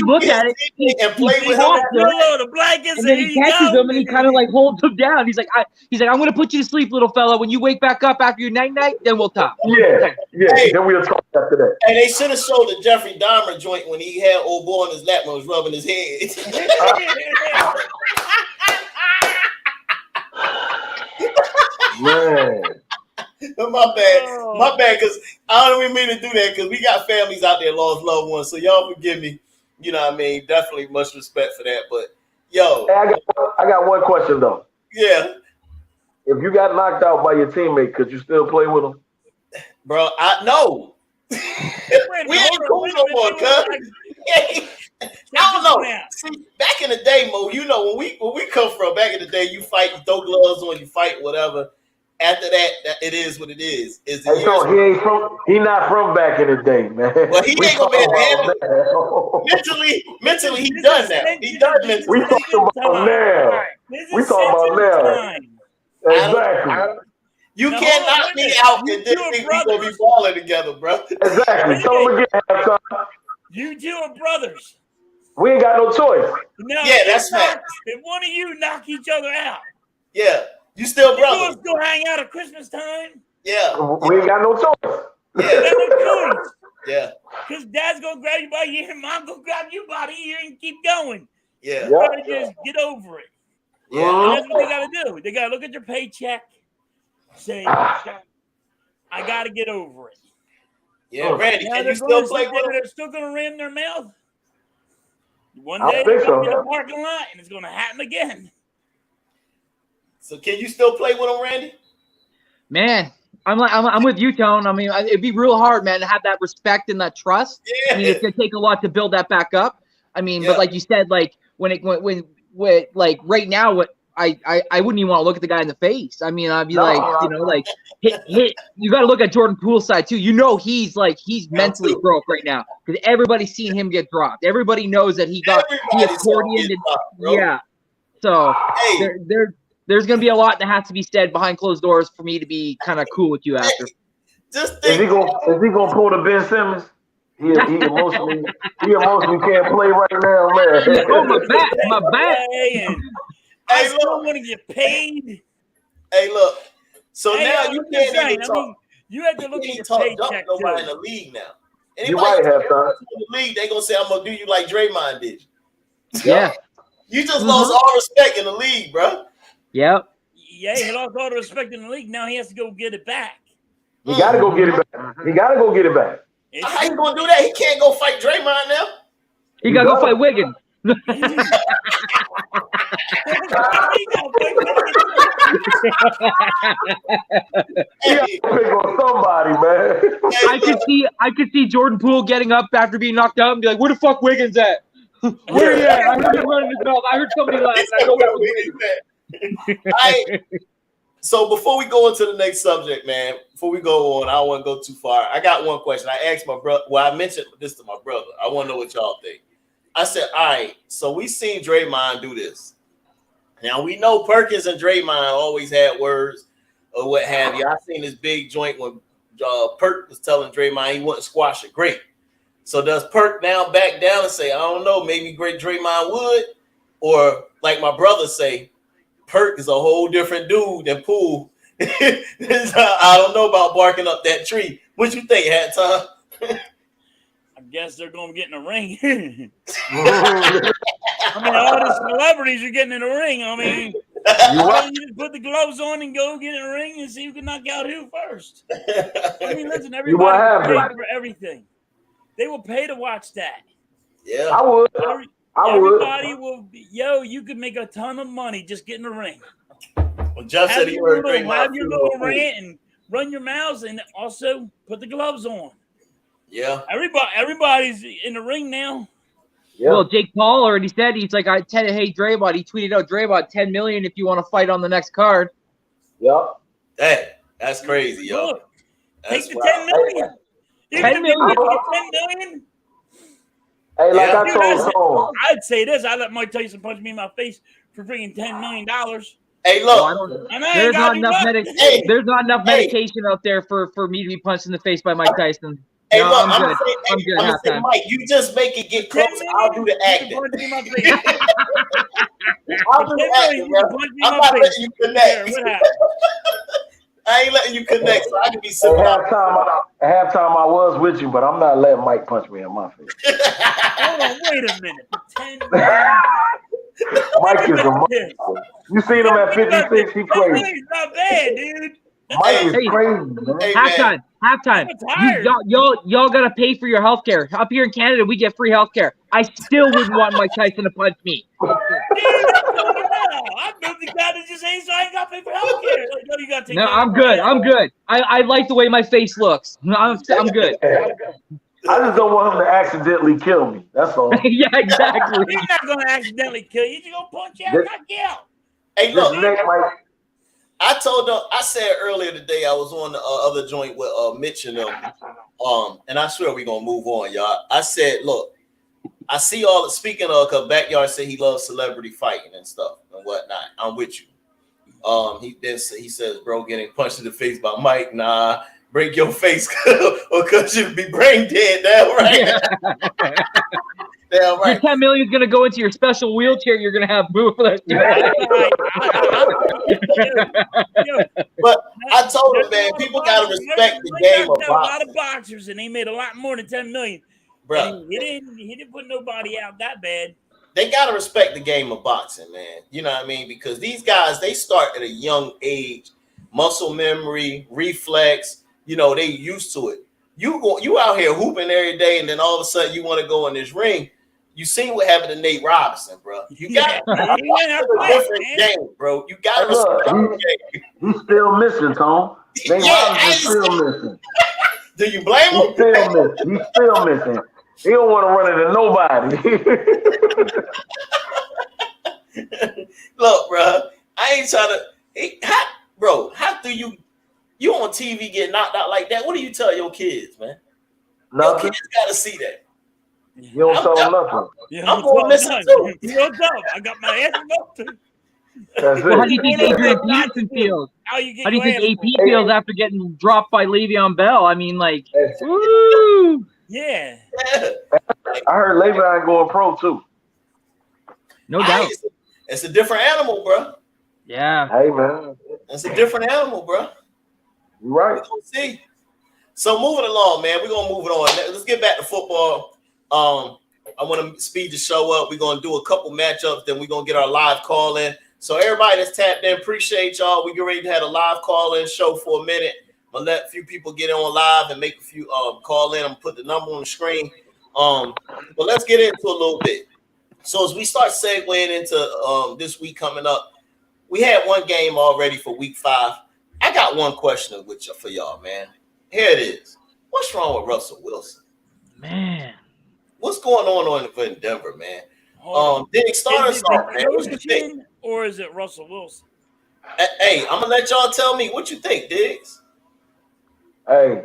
look at it and play with him? The blankets, and then he catches him and he kind of like holds him down. He's like, I'm gonna put you to sleep, little fella. When you wake back up after your night, then we'll talk. Yeah. Hey, then we'll talk after that. And they should have showed the Jeffrey Dahmer joint when he had old boy on his lap and was rubbing his head. Man. My bad, because I don't even mean to do that because we got families out there lost loved ones. So y'all forgive me. You know what I mean? Definitely much respect for that. But yo, hey, I got one question though. Yeah. If you got knocked out by your teammate, could you still play with him? Bro, no. We ain't cool no more, cuz. I don't know. See, back in the day, Mo, you know, when we come from back in the day, you fight, you throw gloves on, you fight, whatever. After that, it is what it is. He ain't from. He not from back in the day, man. Well, he ain't gonna be able to handle it. Mentally, he done now. He done mentally. We talking about now. We talking about now. Exactly. You can't knock me out and then think we gonna be balling together, bro. Exactly. Tell him again, halftime. You two are brothers. We ain't got no choice. No, yeah, that's fact. If one of you knock each other out, yeah, you still brothers. You still hang out at Christmas time. Yeah, we ain't got no choice. Yeah, yeah. Because Dad's gonna grab you by the ear, and Mom gonna grab you by the ear and keep going. Yeah, you gotta just get over it. Yeah, and that's what they gotta do. They gotta look at your paycheck, say, "I gotta get over it." Yeah, Randy, can you still play with them? They're still gonna ram their mouth. One day they're gonna be in the parking lot, and it's gonna happen again. So, can you still play with them, Randy? Man, I'm with you, Tone. I mean, it'd be real hard, man, to have that respect and that trust. Yeah. I mean, it's gonna take a lot to build that back up. I mean, but like you said, like when like right now, what I wouldn't even want to look at the guy in the face. I mean, I'd be like, you know, like hit. You got to look at Jordan Poole's side too. You know, he's mentally broke right now because everybody's seen him get dropped. Everybody knows that he accordioned. Yeah. So there's going to be a lot that has to be said behind closed doors for me to be kind of cool with you after. Just think, is he gonna pull the Ben Simmons? He emotionally can't play right now, man. Oh, my back. I still want to get paid. Hey, look. So now you can't even talk. I mean, you have to look at your paycheck too. Nobody in the league now. You're right, halftime. In the league, they gonna say I'm gonna do you like Draymond did. Yeah. You just lost all respect in the league, bro. Yep. Yeah, he lost all the respect in the league. Now he has to go get it back. He got to go get it back. How you gonna do that? He can't go fight Draymond now. He gotta go fight Wiggins. Pick on somebody, man. I could see Jordan Poole getting up after being knocked out and be like, "Where the fuck Wiggins at? Where he at? I heard him running his mouth. I heard somebody laughing. I go where Wiggins at." So before we go into the next subject, man, before we go on, I don't want to go too far. I got one question. I asked my brother. Well, I mentioned this to my brother. I want to know what y'all think. I said, all right, so we seen Draymond do this. Now, we know Perkins and Draymond always had words or what have you. I seen this big joint when Perk was telling Draymond he wouldn't squash it. Great. So does Perk now back down and say, I don't know, maybe great Draymond would? Or like my brother say, Perk is a whole different dude than Poole. I don't know about barking up that tree. What you think, Hat Time? I guess they're going to get in the ring. I mean, all the celebrities are getting in the ring. I mean, you just put the gloves on and go get in the ring and see who can knock out who first. I mean, listen, everybody will pay for everything. They will pay to watch that. Yeah, I would. Everybody will be, you could make a ton of money just get in the ring. Well, Jeff said he heard Draymond. Have your little rant and run your mouths and also put the gloves on. Yeah. Everybody's in the ring now. Yeah. Well, Jake Paul already said hey Draymond. He tweeted out Draymond $10 million if you want to fight on the next card. Yep. Hey, that's crazy, yo. Look, take the $10 million. $10 million. Hey, like I told Tone. I'd say this. I let Mike Tyson punch me in my face for freaking $10 million. Hey, look. There's not enough medication out there for me to be punched in the face by Mike Tyson. Hey, no, look, I'm good. I'm say, Mike, you just make it get close. I'll do the acting. I'll do the acting, bro. I'm not letting you connect. I ain't letting you connect, so I can be sitting at halftime I was with you, but I'm not letting Mike punch me in my face. Hold on, wait a minute. 10 Mike is a monster. You seen him at 56, he crazy. He's not bad, dude. Mike is crazy, man. Halftime. Y'all gotta pay for your health care. Up here in Canada, we get free health care. I still wouldn't want Mike Tyson to punch me. I'm the guy that just ain't so I ain't got to pay for health care. Like, no, you gotta take I'm good. I like the way my face looks. I'm good. I just don't want him to accidentally kill me. That's all. Yeah, exactly. He's not gonna accidentally kill you. He's gonna punch you out, This- knock you out. Hey, This look, neck might. I told them. I said earlier today I was on the other joint with Mitch and them. And I swear we gonna move on, y'all. I said, look, I see all the speaking of because Backyard said he loves celebrity fighting and stuff and whatnot. I'm with you. He says, bro, getting punched in the face by Mike. Nah, break your face or cause you'll be brain dead. Damn right. Damn Your right. 10 million is gonna go into your special wheelchair. You're gonna have boo for that. But I told him, man, people gotta respect the game of a lot of boxing, boxers, and they made a lot more than 10 million. bro. And he didn't put nobody out that bad. They gotta respect the game of boxing, man. You know what I mean? Because these guys, they start at a young age, muscle memory, reflex. You know, they used to it. You out here hooping every day, and then all of a sudden you want to go in this ring. You seen what happened to Nate Robinson, bro. You got a different game, bro. You got to respect the game. He's still missing, Tom. Nate Robinson's still missing. Do you blame him? He's still missing. He don't want to run into nobody. Look, bro, I ain't trying to. How do you on TV get knocked out like that? What do you tell your kids, man? Nothing. Your kids got to see that. You don't tell them nothing. Yeah, I'm going to listen too. What's up? I got my ass up. That's Well, how it. do you think Adrian Peterson feels? How you get How do you your think ass AP feels after getting dropped by Le'Veon Bell? I mean, like, That's it. woo! Yeah. I heard Le'Veon going pro too. No doubt. It's a different animal, bro. Yeah. Hey man, It's a different animal, bro. you right. We're gonna see. So moving along, man. We're gonna move it on. Let's get back to football. I want to speed the show up. We're gonna do a couple matchups, then we're gonna get our live call in. So everybody that's tapped in, appreciate y'all. We get ready to have a live call in show for a minute. I'm gonna let a few people get on live and make a few call in. I'm gonna put the number on the screen. But let's get into a little bit. So as we start segueing into this week coming up, we had one game already for week 5. I got one question for y'all, man. Here it is. What's wrong with Russell Wilson? Man. What's going on in Denver, man? Diggz, start us off, man. What you think? Or is it Russell Wilson? Hey, I'm gonna let y'all tell me what you think, Diggz. Hey,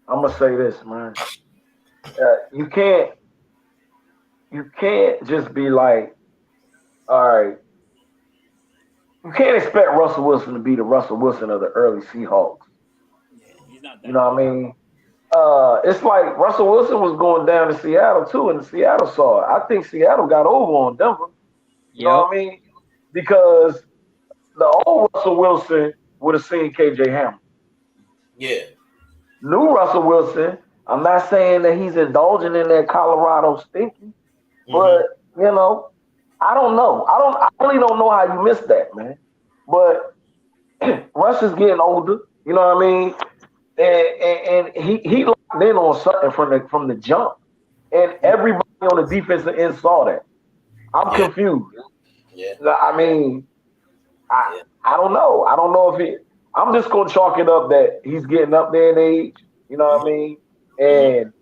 I'm gonna say this, man. You can't just be like, all right. You can't expect Russell Wilson to be the Russell Wilson of the early Seahawks. Yeah, he's not that. You know what I mean? It's like Russell Wilson was going down to Seattle too, and Seattle saw it. I think Seattle got over on Denver. You know what I mean? Because the old Russell Wilson would have seen KJ Hamler. Yeah. New Russell Wilson, I'm not saying that he's indulging in that Colorado stinking, but you know, I don't know. I really don't know how you missed that, man. But Russ is getting older. You know what I mean? And he locked in on something from the jump, and everybody on the defensive end saw that. I'm confused. Yeah. I mean, I don't know. I don't know if I'm just gonna chalk it up that he's getting up there in age. You know what I mean? And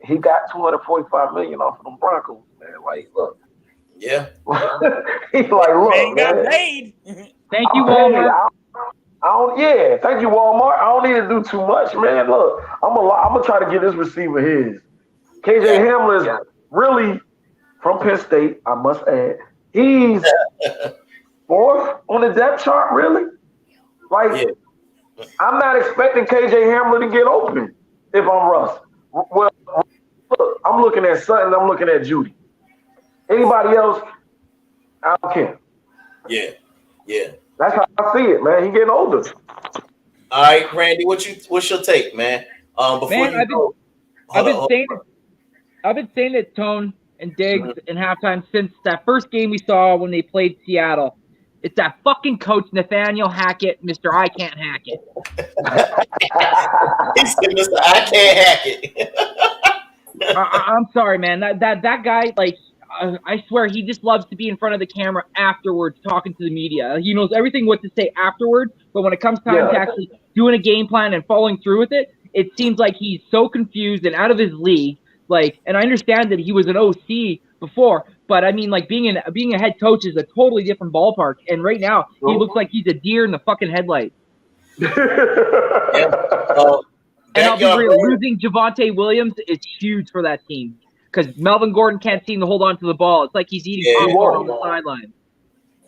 he got $245 million off of them Broncos, man. Like, look. Yeah. He's like, look, Man got man. paid. Thank you, Walmart. Yeah, thank you, Walmart. I don't need to do too much, man. Look, I'm gonna try to get this receiver his. KJ Hamler is really from Penn State, I must add. He's 4th on the depth chart, really. Like, I'm not expecting KJ Hamler to get open if I'm Russ. Well, look, I'm looking at Sutton, I'm looking at Judy. Anybody else, I don't care. Yeah. Yeah. That's how I see it, man. He getting older. All right, Randy, what's your take, man? Before Man, you go, I've been saying it, Tone and Diggz in halftime since that first game we saw when they played Seattle. It's that fucking coach, Nathaniel Hackett, Mr. I Can't Hack It. he said, Mr. I can't hack it. I'm sorry, man. That guy, like, I swear, he just loves to be in front of the camera afterwards, talking to the media. He knows everything what to say afterwards, but when it comes time to actually doing a game plan and following through with it, it seems like he's so confused and out of his league. Like, and I understand that he was an OC before, but I mean, like being a head coach is a totally different ballpark. And right now, he looks like he's a deer in the fucking headlights. Yeah. And I'll be real, losing Javonte Williams is huge for that team because Melvin Gordon can't seem to hold on to the ball. It's like he's eating popcorn on the sideline.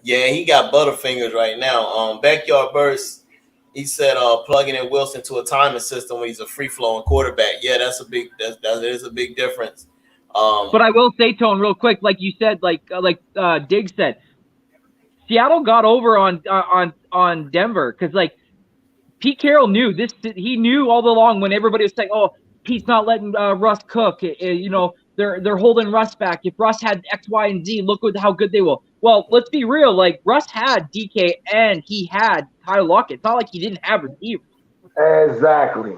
Yeah, he got butterfingers right now. Backyard Burst, he said plugging in Wilson to a timing system when he's a free flowing quarterback. Yeah, that is a big difference. But I will say, Tone, real quick, like you said, like Diggz said, Seattle got over on Denver because like Pete Carroll knew this. He knew all along when everybody was saying, "Oh, Pete's not letting Russ cook." You know, they're holding Russ back. If Russ had X, Y, and Z, look how good they will. Well, let's be real. Like Russ had DK and he had Tyler Lockett. It's not like he didn't have receivers. Exactly.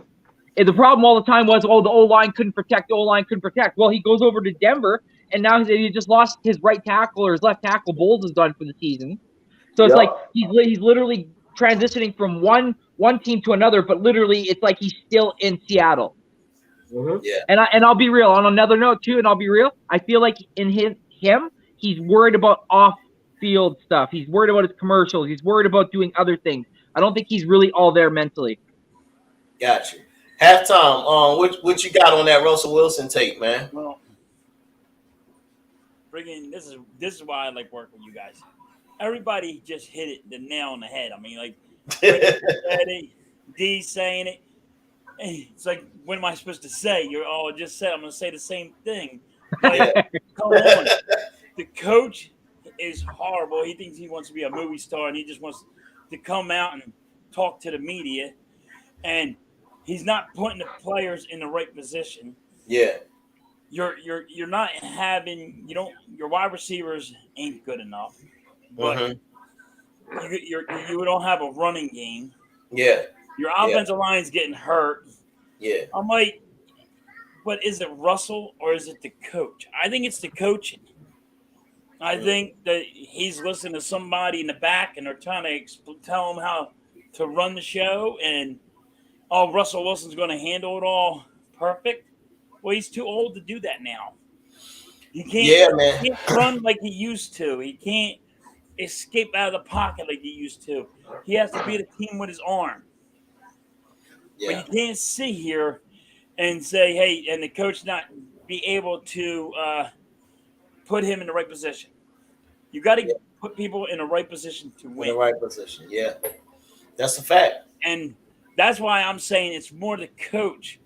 And the problem all the time was, oh, the O-line couldn't protect. The O-line couldn't protect. Well, he goes over to Denver, and now he just lost his right tackle or his left tackle. Bowles is done for the season. So it's like he's literally transitioning from one team to another, but literally it's like he's still in Seattle. Mm-hmm. Yeah. And I'll be real on another note too, and I'll be real. I feel like in him he's worried about off-field stuff. He's worried about his commercials. He's worried about doing other things. I don't think he's really all there mentally. Got you. Halftime. What you got on that Russell Wilson take, man? Well, this is why I like working with you guys. Everybody just hit it the nail on the head. I mean, like D saying it. It's like, what am I supposed to say? You're all just said. I'm going to say the same thing. Like, come on. The coach is horrible. He thinks he wants to be a movie star, and he just wants to come out and talk to the media. And he's not putting the players in the right position. Yeah. You're not having your wide receivers ain't good enough. But you don't have a running game. Yeah. Your offensive line's getting hurt. Yeah. I'm like, but is it Russell or is it the coach? I think it's the coaching. I think that he's listening to somebody in the back and they're trying to tell him how to run the show, and Russell Wilson's going to handle it all perfect. Well, he's too old to do that now. He can't run like he used to. He can't escape out of the pocket like he used to. He has to beat a team with his arm. Yeah. But you can't sit here and say, hey, and the coach not be able to put him in the right position. You got to put people in the right position to win. In the right position, yeah. That's a fact. And that's why I'm saying it's more the coach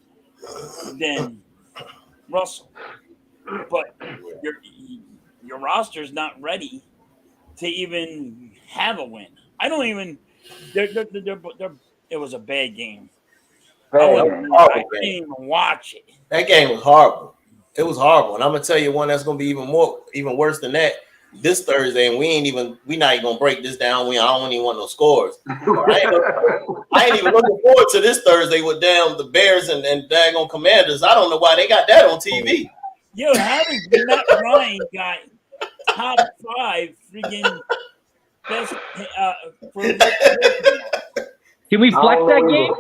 than Russell. But your roster's not ready to even have a win. I don't even. It was a bad game. I didn't even watch it. That game was horrible. It was horrible, and I'm gonna tell you one that's gonna be even worse than that this Thursday. And we not even gonna break this down. I don't even want no scores. I ain't even looking forward to this Thursday with the Bears and daggone Commanders. I don't know why they got that on TV. Yo, how does Matt Ryan got top 5 freaking best Can we flex that game?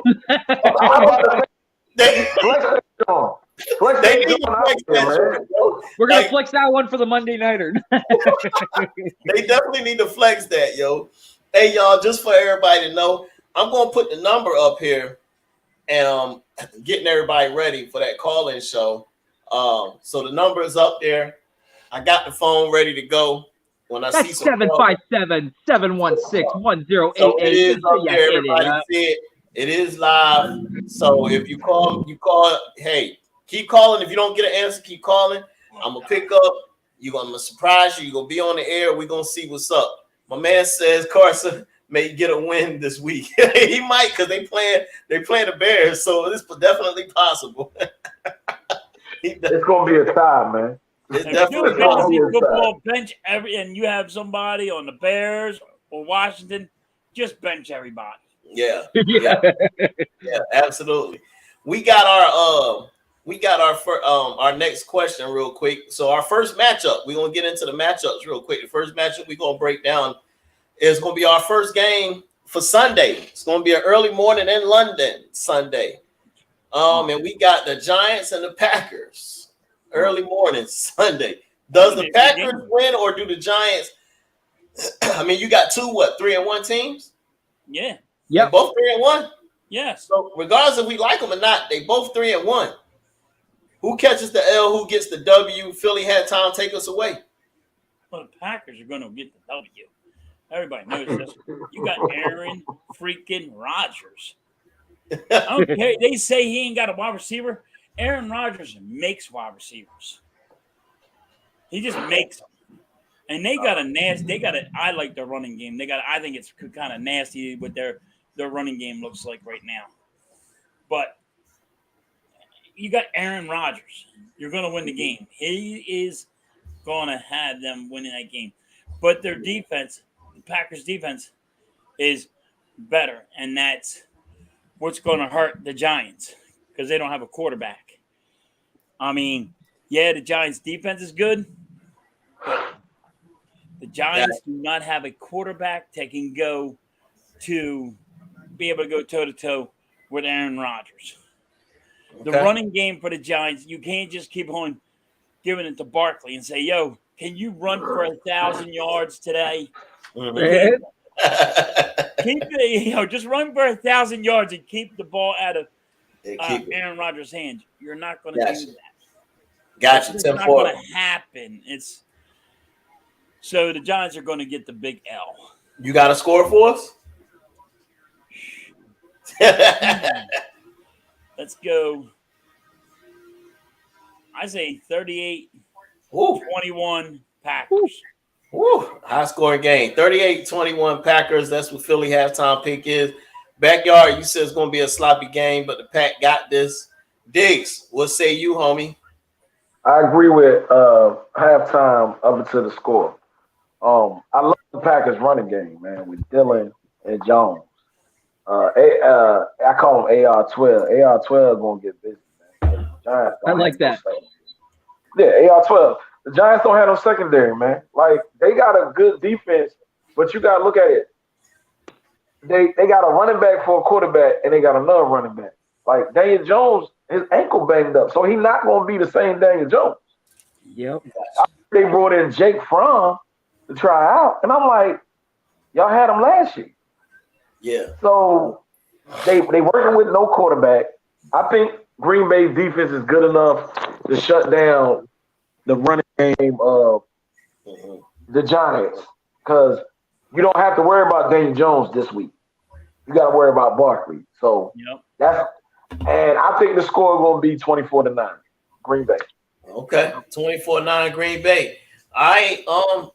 We're gonna flex that one for the Monday Nighter. They definitely need to flex that, yo. Hey, y'all, just for everybody to know, I'm gonna put the number up here and getting everybody ready for that call-in show. So the number is up there. I got the phone ready to go. When I That's see 757-716-1088. So it is up there. Everybody see it. It is live. So if you call. Hey, keep calling. If you don't get an answer, keep calling. I'm gonna pick up. I'm gonna surprise you. You're gonna be on the air. We're gonna see what's up. My man says Carson may get a win this week. He might, because they playing the Bears, so it's definitely possible. It's gonna be a tie, man. It's definitely fantasy football bench and you have somebody on the Bears or Washington, just bench everybody. Yeah, absolutely. We got our next question real quick. So our first matchup, we're gonna get into the matchups real quick. The first matchup we're gonna break down is gonna be our first game for Sunday. It's gonna be an early morning in London Sunday. And we got the Giants and the Packers early morning Sunday. Does the Packers win or do the Giants? I mean, you got 3-1 teams. Yeah. They're both 3-1. Yes. So regardless if we like them or not, they both 3-1. Who catches the L? Who gets the W? Philly had time to take us away. Well, the Packers are going to get the W. Everybody knows this. You got Aaron freaking Rodgers. I don't care. They say he ain't got a wide receiver. Aaron Rodgers makes wide receivers. He just makes them. And they got a nasty. I like their running game. I think it's kind of nasty what their running game looks like right now. But you got Aaron Rodgers. You're going to win the game. He is going to have them winning that game. But their defense, the Packers' defense, is better. And that's what's going to hurt the Giants because they don't have a quarterback. I mean, yeah, the Giants' defense is good, but the Giants do not have a quarterback that can go to be able to go toe-to-toe with Aaron Rodgers. The running game for the Giants, you can't just keep on giving it to Barkley and say, yo, can you run for 1,000 yards today? Just run for 1,000 yards and keep the ball out of Aaron Rodgers' hands. You're not going to do that. Gotcha. It's not going to happen. So the Giants are going to get the big L. You got a score for us? Let's go. I say 38-21 Packers. Woo. High scoring game. 38-21 Packers. That's what Philly halftime pick is. Backyard, you said it's going to be a sloppy game, but the Pack got this. Diggz, what say you, homie? I agree with halftime up until the score. I love the Packers running game, man, with Dylan and Jones. I call him AR-12. AR-12 going to get busy, man. Giants I like that. Yeah, AR-12. The Giants don't have no secondary, man. Like, they got a good defense, but you got to look at it. They got a running back for a quarterback, and they got another running back. Like, Daniel Jones, his ankle banged up, so he's not going to be the same Daniel Jones. Yep. They brought in Jake Fromm to try out, and I'm like, y'all had him last year. Yeah. So they working with no quarterback. I think Green Bay's defense is good enough to shut down the running game of the Giants because you don't have to worry about Daniel Jones this week. You got to worry about Barkley. So and I think the score is going to be 24-9, Green Bay. Okay, 24-9 Green Bay. All right,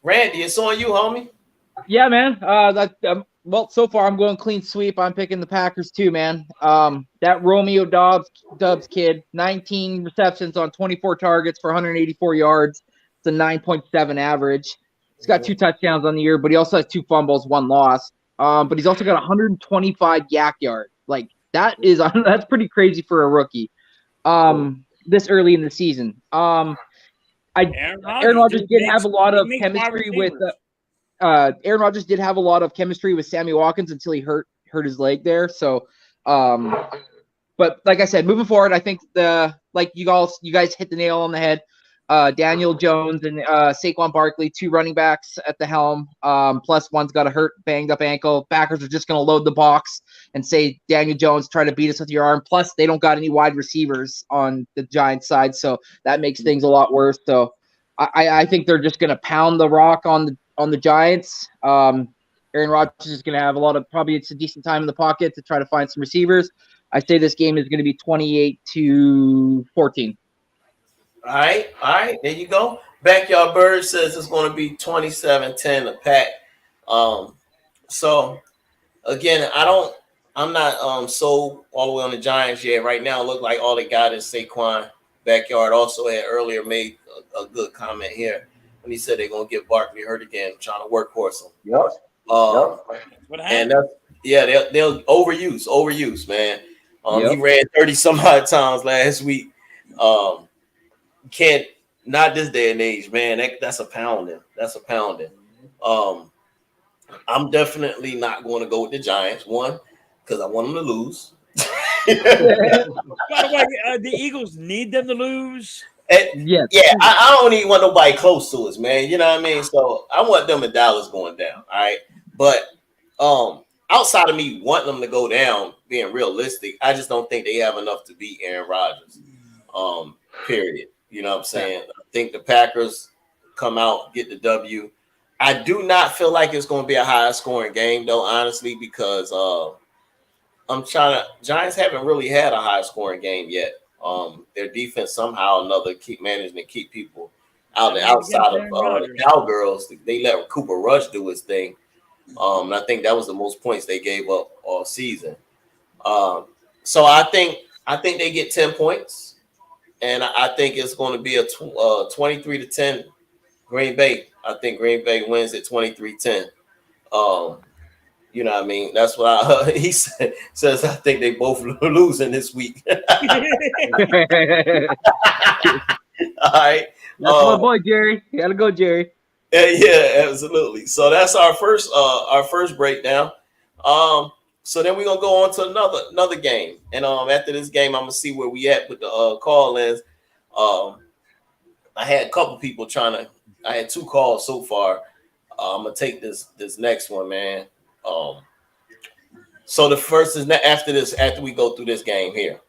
Randy, it's on you, homie. Yeah, man. Well, so far I'm going clean sweep. I'm picking the Packers too, man. That Romeo Doubs kid, 19 receptions on 24 targets for 184 yards. It's a 9.7 average. He's got 2 touchdowns on the year, but he also has 2 fumbles, 1 loss. But he's also got 125 yak yards. Like that's pretty crazy for a rookie. This early in the season. Aaron Rodgers did have a lot of chemistry with. Aaron Rodgers did have a lot of chemistry with Sammy Watkins until he hurt his leg there. So, but like I said, moving forward, I think you guys hit the nail on the head. Daniel Jones and Saquon Barkley, 2 running backs at the helm. Plus one's got a banged up ankle. Packers are just going to load the box and say, Daniel Jones, try to beat us with your arm. Plus they don't got any wide receivers on the Giants side. So that makes things a lot worse. So I think they're just going to pound the rock on the Giants. Aaron Rodgers is going to have probably it's a decent time in the pocket to try to find some receivers. I say this game is going to be 28-14. All right, there you go. Backyard Bird says it's going to be 27-10 a Pack. So again, I'm not sold all the way on the Giants yet. Right now, it look like all they got is Saquon. Backyard also had earlier made a good comment here when he said they're going to get Barkley hurt again, trying to workhorse him. Yep. What happened? And they'll overuse, man. He ran 30 some odd times last week. Can't not this day and age, man. That's a pounding. I'm definitely not going to go with the Giants. One, because I want them to lose. By the way, the Eagles need them to lose. Yes. Yeah, I don't even want nobody close to us, man. You know what I mean? So I want them in Dallas going down. All right. But outside of me wanting them to go down, being realistic, I just don't think they have enough to beat Aaron Rodgers. Period. You know what I'm saying? I think the Packers come out, get the W. I do not feel like it's going to be a high scoring game, though, honestly, because Giants haven't really had a high scoring game yet. Their defense somehow or another keep managing to keep people outside of the Cowgirls. They let Cooper Rush do his thing. And I think that was the most points they gave up all season. So I think they get 10 points, and I think it's going to be a 23-10 Green Bay. I think Green Bay wins at 23-10. You know what I mean? That's what I heard. He says I think they both losing this week. All right. That's my boy Jerry. You gotta go, Jerry. Yeah, absolutely. So that's our first breakdown. So then we're gonna go on to another game. And after this game, I'm gonna see where we at with the call-ins. I had a couple people I had 2 calls so far. I'm gonna take this next one, man. So the first is after we go through this game here.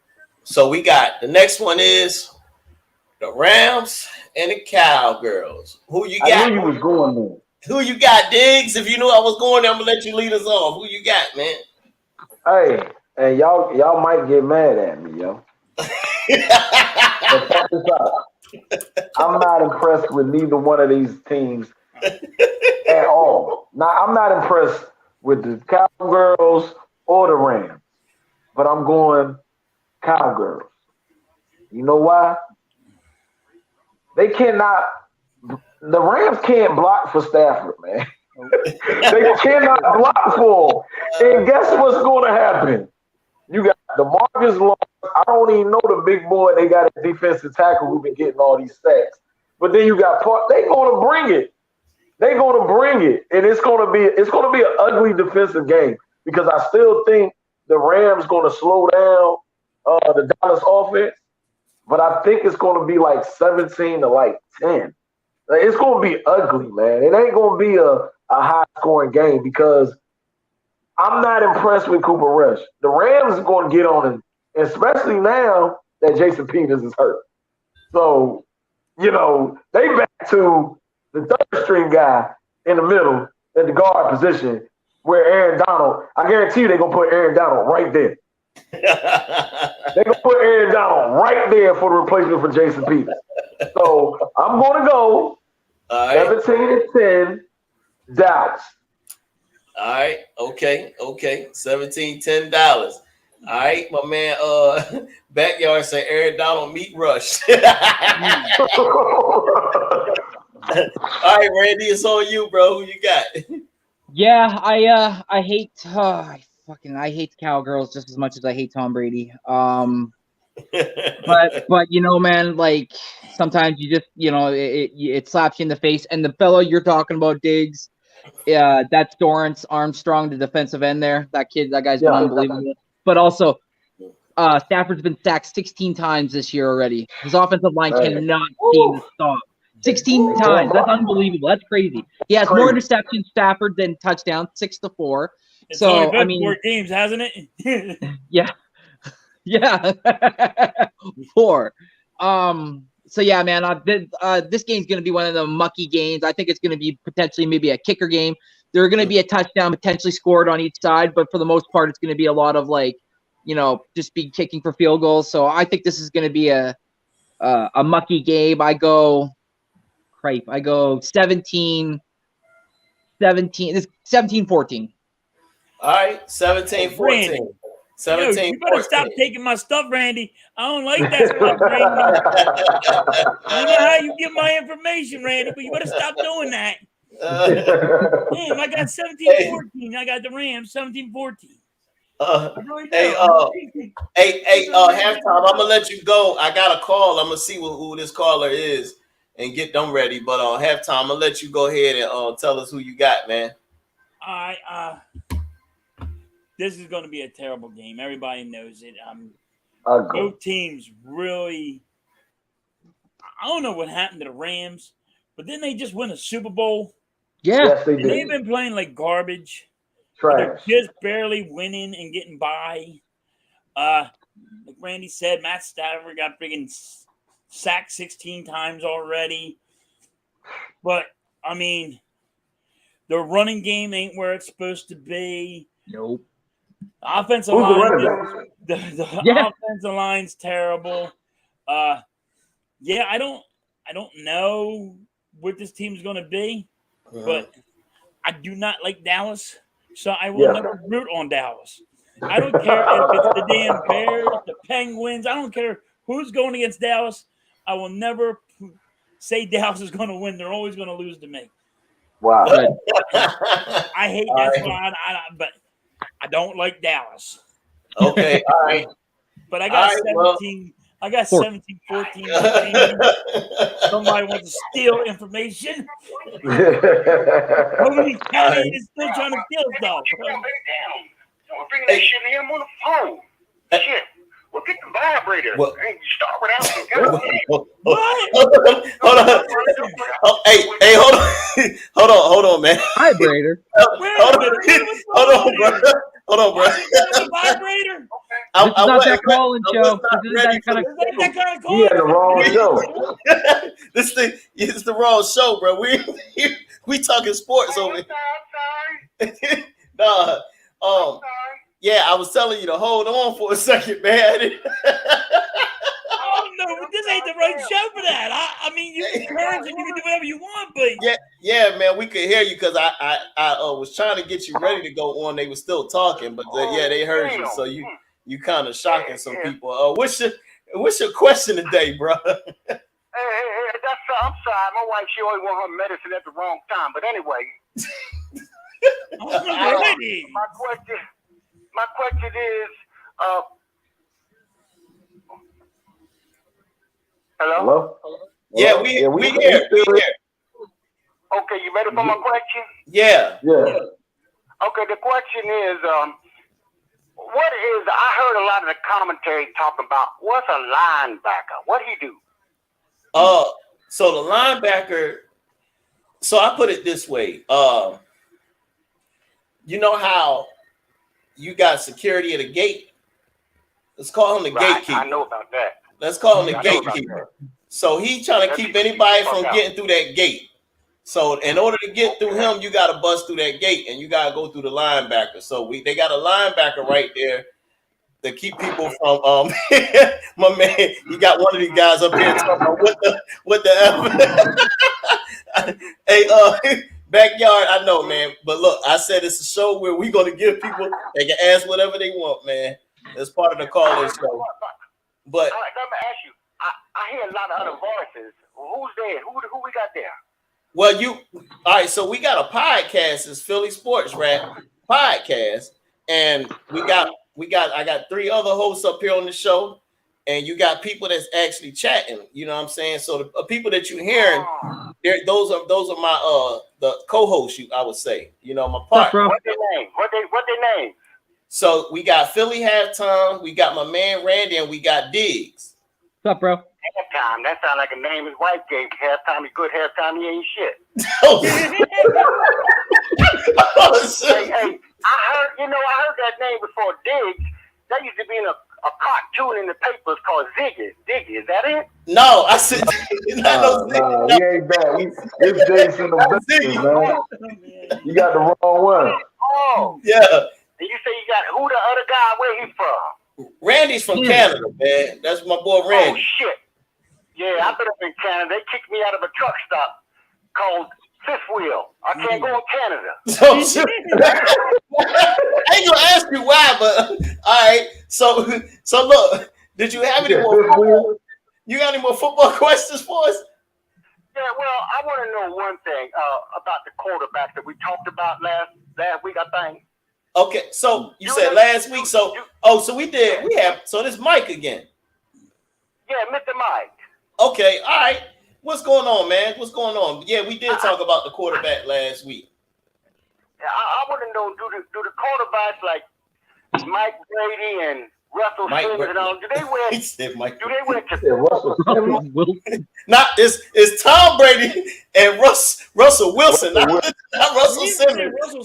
So we got the next one is the Rams and the Cowgirls. Who you got? I knew you was going there. Who you got, Diggz? If you knew I was going there, I'm gonna let you lead us off. Who you got, man? Hey, and y'all might get mad at me, yo. But check this out. I'm not impressed with neither one of these teams at all. Now, I'm not impressed with the Cowgirls or the Rams, but I'm going Cowgirls. You know why? The Rams can't block for Stafford, man. They cannot block for him. And guess what's going to happen? You got DeMarcus Lawrence. I don't even know the big boy. They got a defensive tackle who's been getting all these sacks. But then you got they're going to bring it. They're going to bring it, and it's going to be an ugly defensive game because I still think the Rams going to slow down the Dallas offense, but I think it's going to be like 17-10. It's going to be ugly, man. It ain't going to be a high scoring game because I'm not impressed with Cooper Rush. The Rams are going to get on him, especially now that Jason Peters is hurt. So, you know, they back to the third string guy in the middle at the guard position where Aaron Donald, I guarantee you they're going to put Aaron Donald right there. They're going to put Aaron Donald right there for the replacement for Jason Peters. So I'm going to go 17-10 Dallas. All right. Okay. 17-10 Dallas. All right, my man. Backyard say Aaron Donald meet Rush. All right, Randy, it's on you, bro. Who you got? Yeah, I hate hate Cowgirls just as much as I hate Tom Brady. But you know, man, like sometimes you just it slaps you in the face. And the fellow you're talking about, Diggz, that's Dorrance Armstrong, the defensive end there. That guy's been unbelievable. But also, Stafford's been sacked 16 times this year already. His offensive line cannot seem to stop. 16 times. That's unbelievable. That's crazy. He has more interceptions, Stafford, than touchdowns, 6-4. It's only been 4 games, hasn't it? Yeah. 4. So yeah, man, this game's going to be one of the mucky games. I think it's going to be potentially maybe a kicker game. There are going to be a touchdown potentially scored on each side, but for the most part, it's going to be a lot of just be kicking for field goals. So I think this is going to be a mucky game. I go 17-14. All right, 17-14. Yo, you better stop taking my stuff, Randy. I don't like that stuff, Randy. I don't know how you get my information, Randy, but you better stop doing that. Damn, I got 17-14. I got the Rams 17-14. Halftime, I'm gonna let you go. I got a call. I'm gonna see who this caller is and get them ready. But on halftime, I'm gonna let you go ahead and tell us who you got, man. All right. this is going to be a terrible game. Everybody knows it. Both teams really. I don't know what happened to the Rams, but didn't they just win a Super Bowl? Yeah. Yes, they And did. they've been playing like garbage. Trash. They're just barely winning and getting by. Like Randy said, Matt Stafford got friggin' sacked 16 times already. But, I mean, the running game ain't where it's supposed to be. Nope. The offensive Who's the line, running back? the offensive line's terrible. Yeah, I don't know what this team's going to be, but I do not like Dallas, so I will never root on Dallas. I don't care if it's the damn Bears, the Penguins. I don't care who's going against Dallas. I will never say Dallas is going to win. They're always going to lose to me. Wow. I hate that's why but I don't like Dallas. Okay, all right. But I got 17. Well, I got 17, 14. Somebody wants to steal information. Holy cow, is still trying to steal stuff. Don't bring that shit in. I'm on the phone. Shit. Well, get the vibrator. What? Hey, you start without What? Hold on. Oh, hey, hold on, man. Vibrator. Hold on, bro. Vibrator? This is not that calling show. This is that kind of. That kind of He had the wrong show. It's the wrong show, bro. We talking sports over here. Nah, yeah, I was telling you to hold on for a second, man. Oh no, this ain't the right show for that. I mean, you can curse and you can do whatever you want, but yeah, man, we could hear you because I was trying to get you ready to go on. They were still talking, but they heard you, so you kind of shocking some people. What's your question today, bro? Hey, I'm sorry. My wife, she always want her medicine at the wrong time. But anyway, my question is, hello? Yeah, we here. We here. Okay, you ready for my question? Yeah. Okay, the question is, I heard a lot of the commentary talking about what's a linebacker? What he do? So the linebacker. So I put it this way. You know how you got security at a gate? Let's call him the gatekeeper. I know about that. Let's call him the gatekeeper. So he trying to keep anybody from getting through that gate. So in order to get through him, you got to bust through that gate, and you got to go through the linebacker. So they got a linebacker right there to keep people from my man. You got one of these guys up here talking about what the hey backyard. I know, man, but look, I said it's a show where we're gonna give people they can ask whatever they want, man. That's part of the call-in show. But all right, let me ask you. I hear a lot of other voices. Who's there? Who we got there? well, all right. So we got a podcast. It's Philly Sports Rap podcast, and I got 3 other hosts up here on the show, and you got people that's actually chatting. You know what I'm saying? So the people that you're hearing, those are my the co-hosts. I would say, you know, my partner. What's their name? What their name? So we got Philly Halftime, we got my man Randy, and we got Diggz. What's up, bro? Halftime. That sounds like a name his wife gave. Halftime is good. Halftime, he ain't shit. Hey, I heard that name before. Diggz. That used to be in a cartoon in the papers called Ziggy. Is that it? No, I said No, he ain't that. It's Jason the man. You got the wrong one. Oh. Yeah. And you say you got who the other guy? Where he from? Randy's from Canada, man. That's my boy Randy. Oh shit! Yeah, I've been up in Canada. They kicked me out of a truck stop called Fifth Wheel. I can't go in Canada. I ain't gonna ask you why, but all right. So look, did you have any more? You got any more football questions for us? Yeah, well, I want to know one thing about the quarterback that we talked about last week, I think. Okay, so you said last week. So this Mike again. Yeah, Mr. Mike. Okay, all right. What's going on, man? What's going on? Yeah, we did talk about the quarterback last week. I want to know, do the quarterbacks, like, Mike Brady and Russell Mike Simmons Brady. and all. Do they wear? He said Mike. Do they wear? Russell Simmons. Not it's Tom Brady and Russell Wilson, not Russell Simmons. Oh, You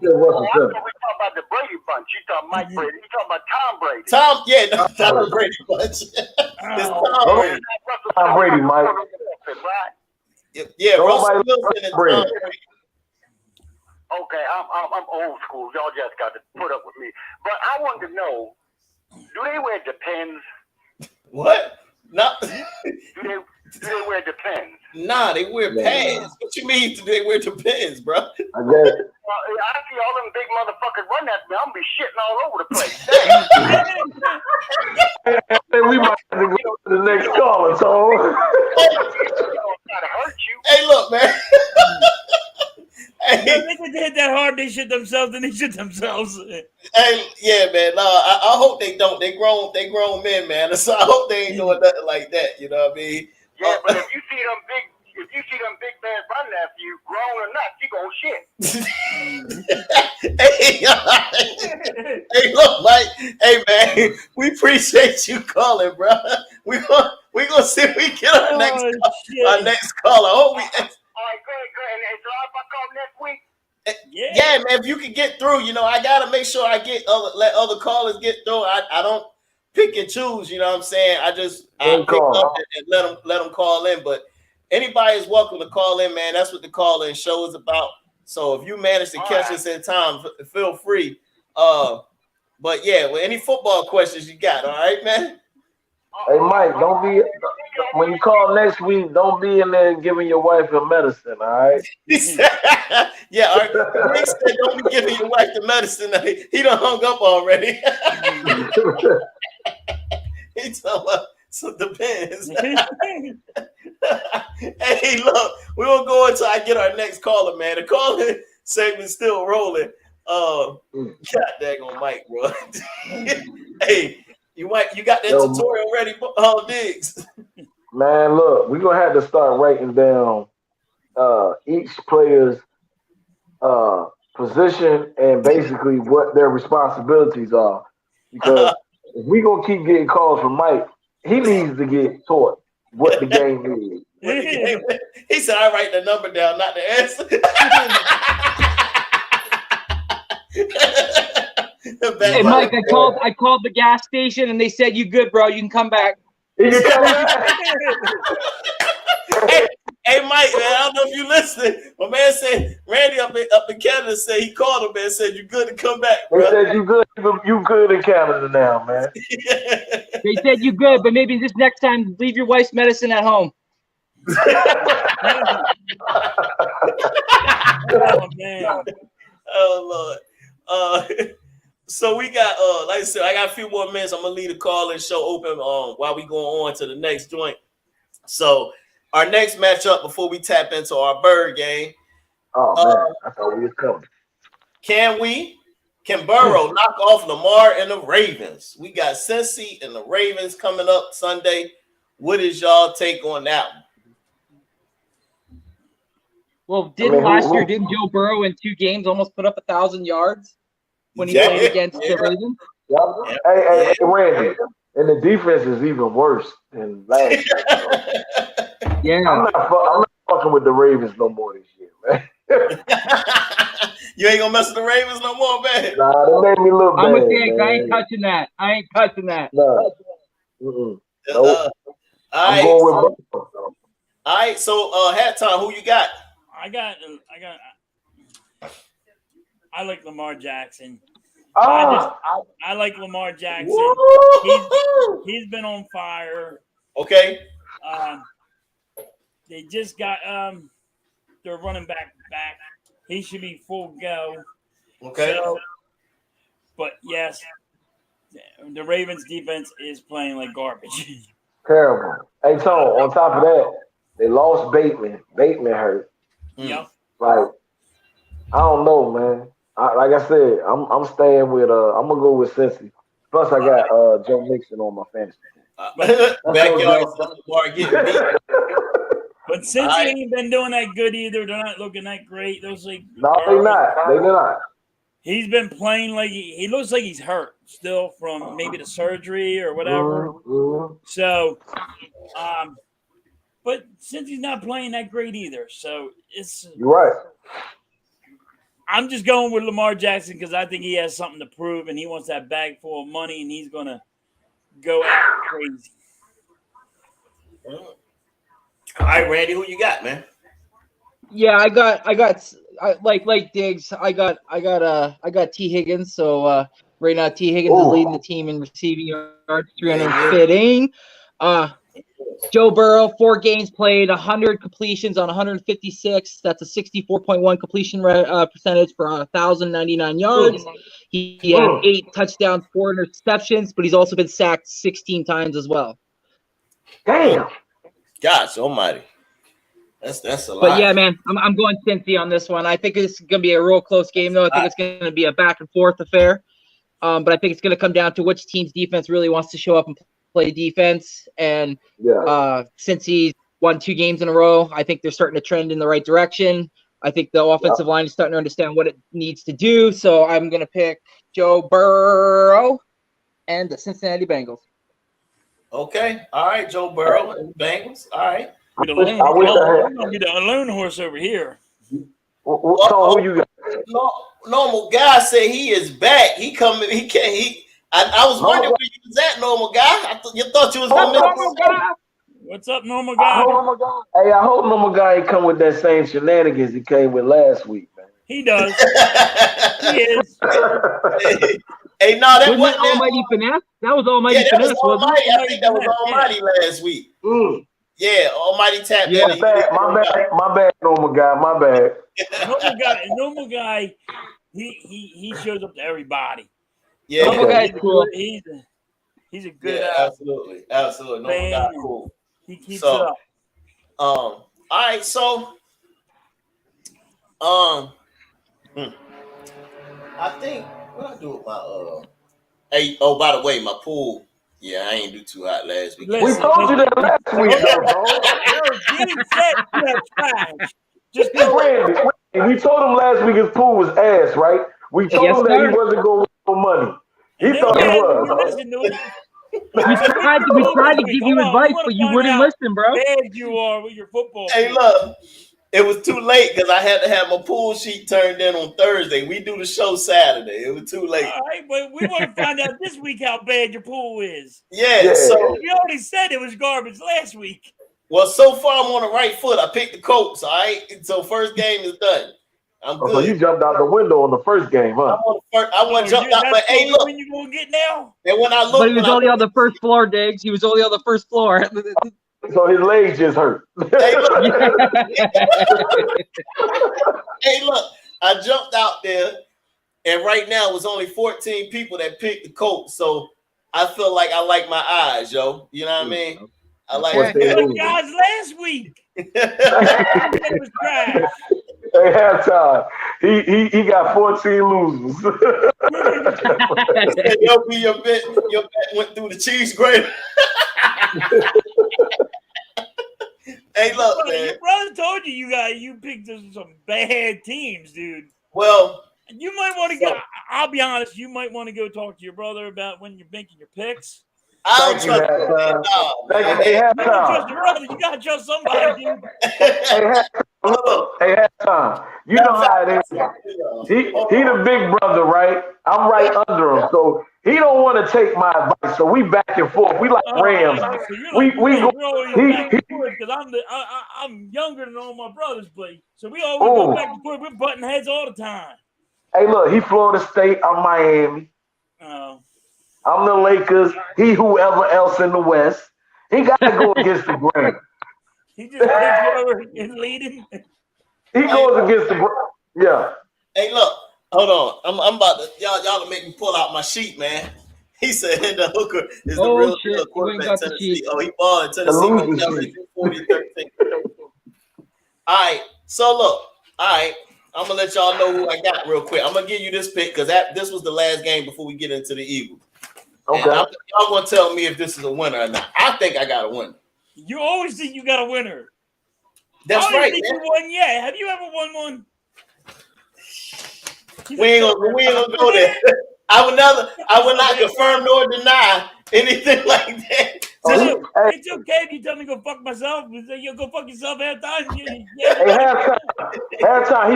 said I Russell thought Simmons. we talking about the Brady bunch. You talking Mike Brady? You talking about Tom Brady? Tom, yeah, Tom Brady bunch. It's Tom Brady. Tom Brady, Mike. Right? Yeah, Russell Nobody Wilson and Tom Brady. Brady. Okay, I'm old school. Y'all just got to put up with me. But I wanted to know, do they wear Depends? What? No. Do they wear Depends? Nah, they wear pads. What you mean they wear Depends, bro? I guess. Well, I see all them big motherfuckers run at me. I'm gonna be shitting all over the place. Hey, we might have to go to the next caller, Tom. Try to hurt you. Hey, look, man. If they hit that hard, they shit themselves, then they shit themselves. Hey, yeah, man. No, I hope they don't. They grown men, man. So I hope they ain't doing nothing like that. You know what I mean? Yeah, but if you see them big men running after you, grown or not, you gonna shit. Hey, look, Mike. Hey, man. We appreciate you calling, bro. We gonna see if we get our next caller. I hope we. All right, good. And so if I call next week. Yeah, man. If you can get through, I gotta make sure I let other callers get through. I don't pick and choose. You know what I'm saying? I pick up and let them call in. But anybody is welcome to call in, man. That's what the call-in show is about. So if you manage to catch us in time, feel free. But yeah, well, any football questions you got? All right, man. Hey, Mike, don't be when you call next week. Don't be in there giving your wife your medicine. All right. Yeah, all right. Diggz said don't be giving your wife the medicine. He done hung up already. He talking about some Depends. Hey, look, we're gonna go until I get our next caller, man. The calling segment's still rolling. God dang on Mike, bro. Hey. You got that tutorial ready, Diggz? Man, look, we're gonna have to start writing down each player's position and basically what their responsibilities are. Because if we're gonna keep getting calls from Mike, he needs to get taught what the game is. He said, I write the number down, not the answer. Hey, Mike, I called the gas station and they said, you good, bro. You can come back. Hey, Mike, man, I don't know if you listening. My man said, Randy up in Canada said he called him and said, you good to come back, bro. They said you good in Canada now, man. They said you good, but maybe this next time, leave your wife's medicine at home. Oh, man. Oh, Lord. So we got, like I said, I got a few more minutes. I'm going to leave the call-in show open while we go on to the next joint. So our next matchup before we tap into our bird game. Oh, man. I thought we was coming. Can Burrow knock off Lamar and the Ravens? We got Cincy and the Ravens coming up Sunday. What is y'all take on that one? Well, last year, didn't Joe Burrow in 2 games almost put up 1,000 yards when he played against the Ravens? Yep. Hey, Randy. And the defense is even worse than last year. Yeah. I'm not fucking with the Ravens no more this year, man. You ain't gonna mess with the Ravens no more, man. Nah, they made me look bad. I'm with Diggz. I ain't touching that. No. Nope. I'm right. going with all right, so halftime, who you got? I like Lamar Jackson. Ah. I like Lamar Jackson. He's been on fire. Okay. They just got their running back. He should be full go. Okay. So, but yes, the Ravens defense is playing like garbage. Terrible. Hey, Tone, on top of that, they lost Bateman. Bateman hurt. Yep. Like, I don't know, man. Like I said, I'm staying with I'm gonna go with Cincy. Plus, I got Joe Mixon on my fantasy team. Backyard Lamar getting beat. But since he ain't been doing that good either, they're not looking that great. Those like no, they're not. He's been playing like he looks like he's hurt still from maybe the surgery or whatever. So, but since he's not playing that great either, so you're right. I'm just going with Lamar Jackson because I think he has something to prove and he wants that bag full of money and he's gonna go out crazy. All right, Randy, who you got, man? Yeah, I got like Diggz. I got T Higgins. So right now T Higgins is leading the team in receiving yards, 315. Joe Burrow, 4 games played, 100 completions on 156. That's a 64.1 completion percentage for 1,099 yards. He had 8 touchdowns, 4 interceptions, but he's also been sacked 16 times as well. Damn. Gosh almighty. That's a lot. But yeah, man, I'm going Cincy on this one. I think it's going to be a real close game, though. I think it's going to be a back and forth affair. But I think it's going to come down to which team's defense really wants to show up and play defense. And since he's won 2 games in a row, I think they're starting to trend in the right direction. I think the offensive line is starting to understand what it needs to do. So I'm going to pick Joe Burrow and the Cincinnati Bengals. Okay. All right, Joe Burrow and the Bengals. All right. I'm gonna be the lone horse over here. So who you got? Normal guy say he is back. He coming. He can't. I was wondering where you was at, normal guy. You thought you was gonna. What's up, normal guy? Hey, I hope normal guy ain't come with that same shenanigans he came with last week, man. He does. He is. Hey, no, that wasn't Almighty Finesse. That was Almighty Finesse. Was Almighty. I think that was Almighty last week. Yeah, Almighty tapped in. My bad, normal guy. My bad. Normal guy. He shows up to everybody. Yeah, normal guy's cool. He's a good. Absolutely. Normal guy, cool. He keeps it up. All right, so, I think what I do with my Hey, by the way, my pool. Yeah, I ain't do too hot last week. We told you that last week, bro. We told him last week his pool was ass, right? We told him that he wasn't going for money. He thought he was. We tried to give you advice, but you wouldn't listen, bro. Bad you are with your football. Hey, look. It was too late because I had to have my pool sheet turned in on Thursday. We do the show Saturday. It was too late. All right, but we want to find out this week how bad your pool is. Yeah. So you already said it was garbage last week. Well, so far I'm on the right foot. I picked the Colts. All right. So first game is done. I'm good. So you jumped out the window on the first game, huh? I want to jump out, but hey, look. When you gonna get now? And when I look, but he was only on the first floor, Diggs. He was only on the first floor. So his legs just hurt. Hey, look, I jumped out there, and right now it was only 14 people that picked the Colts. So I feel like I like my eyes, yo. You know what I mean? I like guys last week. It was trash. Hey, halftime. He got 14 losers. Your bet went through the cheese grater. Hey, look, man. Your brother told you picked some bad teams, dude. Well, you might want to go. I'll be honest. You might want to go talk to your brother about when you're making your picks. I don't trust him. You gotta trust somebody, dude. Hey, halftime. You know how it is. He the big brother, right? I'm right under him, so he don't want to take my advice. So we back and forth. We like Rams. We go. Because I'm younger than all my brothers, but so we always go back and forth. We're butting heads all the time. Hey, look, he Florida State. I'm Miami. Oh. I'm the Lakers. He whoever else in the West. He got to go against the grain. He just takes you over and leading. He goes against the grain. Yeah. Hey, look. Hold on. I'm about to y'all to make me pull out my sheet, man. He said the hooker is the real quarterback Tennessee. Oh, he balled in Tennessee. 40-13. All right. So look. All right. I'm gonna let y'all know who I got real quick. I'm gonna give you this pick because this was the last game before we get into the Eagles. Okay. And y'all gonna tell me if this is a winner or not. I think I got a winner. You always think you got a winner. That's right. Think you won yet. Have you ever won one? We ain't gonna go there. I would not confirm nor deny anything like that. It's okay if you tell me to go fuck myself. You'll go fuck yourself half time. Halftime,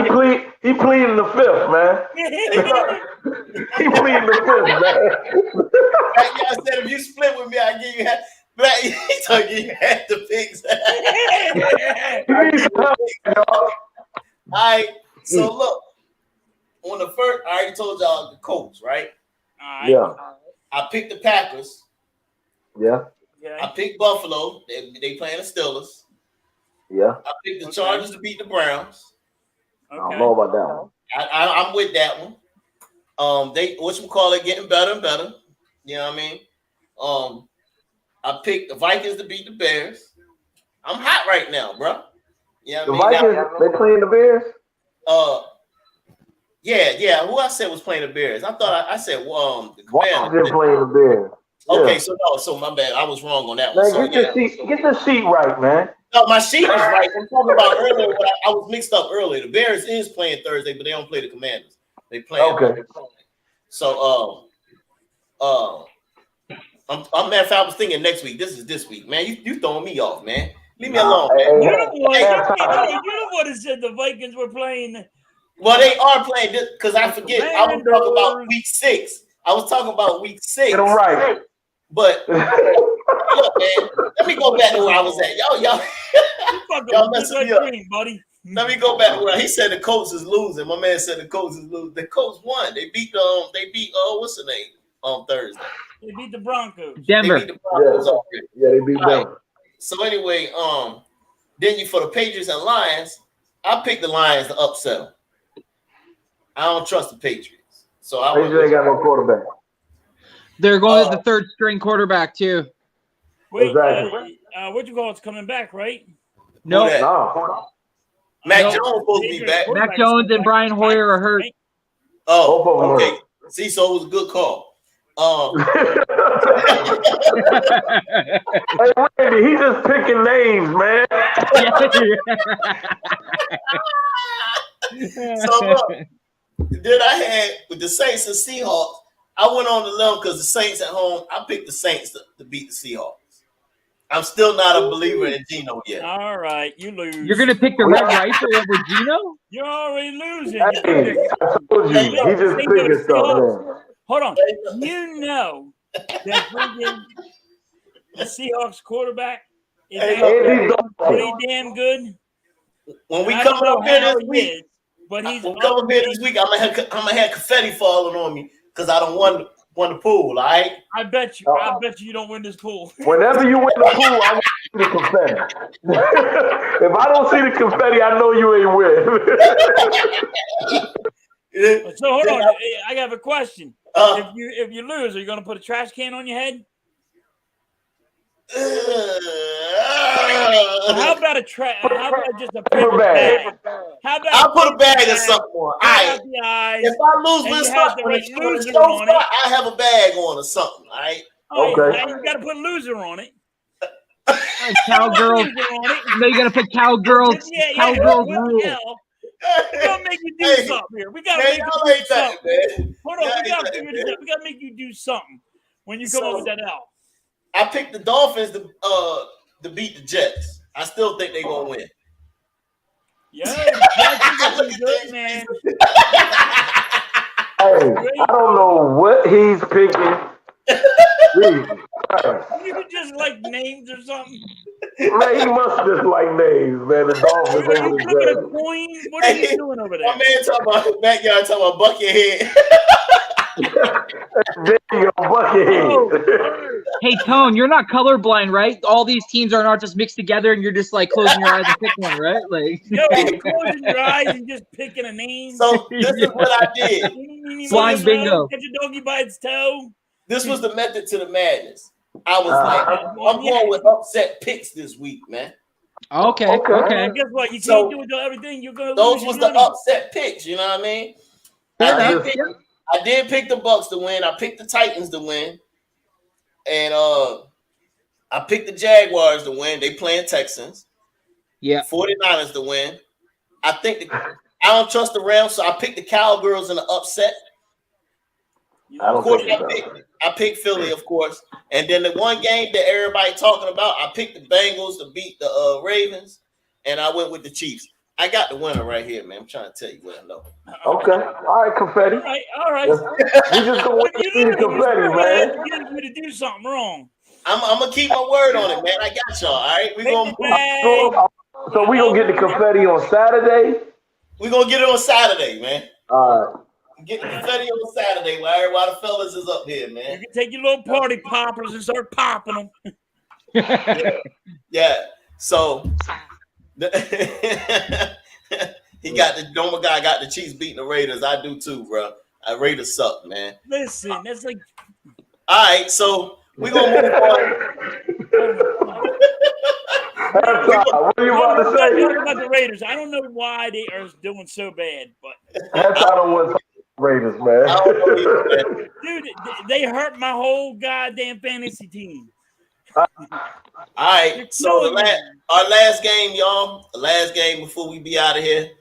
he pleading the fifth, man. He pleading the fifth, man. I said, if you split with me, I give you half. He told you half the picks. All right. So look, on the first, I already told y'all the Colts, right? Yeah. I picked the Packers. Yeah. I picked Buffalo. They playing the Steelers. Yeah. I picked the Chargers to beat the Browns. I don't know about that one. I'm with that one. They whatchamacallit getting better and better. You know what I mean? I picked the Vikings to beat the Bears. I'm hot right now, bro. Yeah, the Vikings, they playing the Bears? Yeah. Who I said was playing the Bears? I thought I said the Commanders. Washington playing the Bears. Yeah. Okay, so my bad. I was wrong on that one. Man, get the sheet right, man. No, my sheet is right. I'm talking about earlier. I was mixed up earlier. The Bears is playing Thursday, but they don't play the Commanders. They play. Okay. So I'm mad if I was thinking next week. This is this week, man. You throwing me off, man. Leave me alone, man. You're the one that said the Vikings were playing. Well, they are playing this because I forget. I was talking about week 6. I was talking about week 6. Get them right. But look, man, let me go back to where I was at. Y'all messing me up, buddy. Let me go back to where he said the Colts is losing. My man said the Colts is losing. The Colts won. They beat what's the name on Thursday. They beat the Broncos. Denver. They beat the Broncos already. Yeah, they beat Denver. So anyway, then for the Patriots and Lions, I picked the Lions to upset them. I don't trust the Patriots. So I Patriots ain't got no quarterback. They're going to the third string quarterback too. Wait, exactly. What you call it's coming back, right? No. Mac Jones supposed to be back. Mac Jones and Brian Hoyer are hurt. Oh, okay. See, so it was a good call. Hey, Randy, he just picking names, man. So look, then I had with the Saints and Seahawks. I went on the limb because the Saints at home. I picked the Saints to beat the Seahawks. I'm still not a believer in Geno yet. All right, you lose. You're gonna pick the Red Rifle over Geno? You're already losing. Hey, I told you, he just picking stuff, man. Hold on. You know that the Seahawks quarterback is pretty damn good. When we come up here this week, but he's I'm gonna have confetti falling on me because I don't won the pool. All right. I bet you don't win this pool. Whenever you win the pool, I want to see the confetti. If I don't see the confetti, I know you ain't win. So hold on, I have a question. If you lose, are you gonna put a trash can on your head? How about just a paper bag? I'll put a bag or something on. If I lose with something, I have a bag on or something. All right. Okay. You got to put loser on it. Cowgirls. No, you got to put cowgirls. Cowgirls rule. We're gonna make you do something here. We gotta make you do something. Hold on, we gotta figure this out. We gotta make you do something when you come up with that L. I picked the Dolphins to beat the Jets. I still think they're gonna win. Yeah, Jets is good, man. Hey, I don't know what he's picking. You just like names or something. Man, he must just like names, man. The Dolphins are you flipping a coin? What are you doing over there? My man talking about backyard, talking about Buckethead. There you go, Buckethead. Hey, Tone, you're not colorblind, right? All these teams are not just mixed together, and you're just like closing your eyes and picking one, right? Like, no, you're closing your eyes and just picking a name. So this is what I did. Blind bingo. Catch a doggy by its toe. This was the method to the madness. I was like, I'm going with upset picks this week, man. Okay. Guess what? You can't do everything. You're gonna those lose was your the upset picks. You know what I mean? I did pick the Bucks to win. I picked the Titans to win, and I picked the Jaguars to win. They playing Texans. Yeah. 49ers to win. I think I don't trust the Rams, so I picked the Cowgirls in the upset. Of course, I picked Philly, of course. And then the one game that everybody talking about, I picked the Bengals to beat the Ravens, and I went with the Chiefs. I got the winner right here, man. I'm trying to tell you what I know. Okay. All right, confetti. All right. We just gonna wait to see the confetti, man. You need me to do something wrong. I'm gonna keep my word on it, man. I got y'all. All right, we gonna so we gonna get the confetti on Saturday. We gonna get it on Saturday, man. All right. Get the confetti on Saturday, Larry, while the fellas is up here, man. You can take your little party poppers and start popping them. Yeah. So he got the Doma guy got the Chiefs beating the Raiders. I do too, bro. Raiders suck, man. Listen, that's like. All right, so we gonna move on. What are you about to say? Talking about the Raiders, I don't know why they are doing so bad, but That's I don't want to talk about Raiders, man. I don't know either, man. Dude, they hurt my whole goddamn fantasy team. All right, so our last game, y'all. The last game before we be out of here.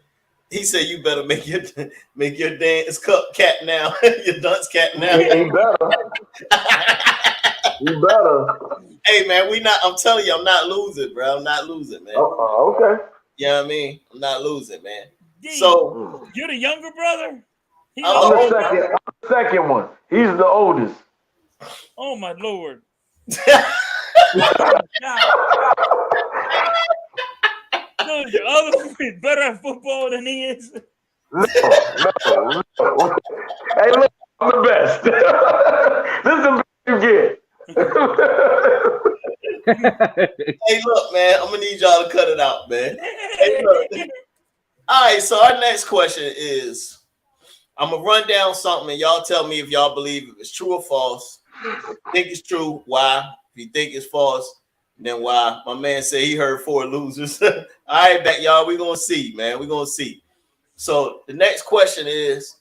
He said, "You better make your dance cup cat now, your dunce cat now." You better. You better. Hey man, I'm telling you, I'm not losing, bro. I'm not losing, man. Okay. You know what I mean? I'm not losing, man. D, So you're the younger brother? I'm the second one. He's the oldest. Oh my Lord. No, your other one is better at football than he is. No. Hey, look, I'm the best. This is the best you get. hey, look, man, I'm gonna need y'all to cut it out, man. Hey, look. All right, so our next question is, I'm gonna run down something, and y'all tell me if y'all believe if it's true or false. If you think it's true, why? If you think it's false, then why? My man said he heard 4 losers. All right, bet y'all, we're gonna see, man. We're gonna see. So the next question is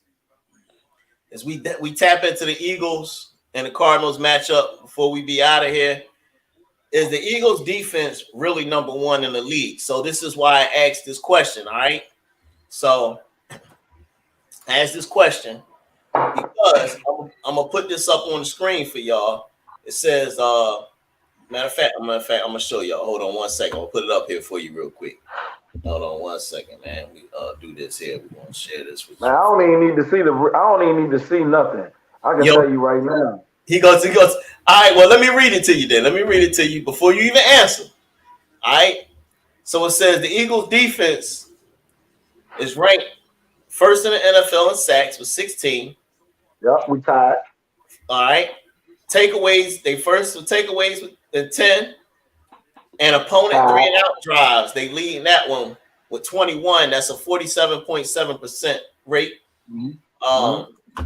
we tap into the Eagles and the Cardinals matchup before we be out of here. Is the Eagles defense really number 1 in the league? So this is why I asked this question. All right. So I asked this question because I'm gonna put this up on the screen for y'all. It says, matter of fact, I'm gonna show y'all. Hold on one second. I'll put it up here for you real quick. Hold on one second, man. We do this here. We're gonna share this with you. Man, I don't even need to see nothing. I can tell you right now. He goes, all right, well, let me read it to you then. Let me read it to you before you even answer. All right. So it says the Eagles defense is ranked first in the NFL in sacks with 16. Yep, we tied. All right. Takeaways, they first with takeaways with 10. And opponent 3 and out drives, they lead in that one with 21. That's a 47.7% rate.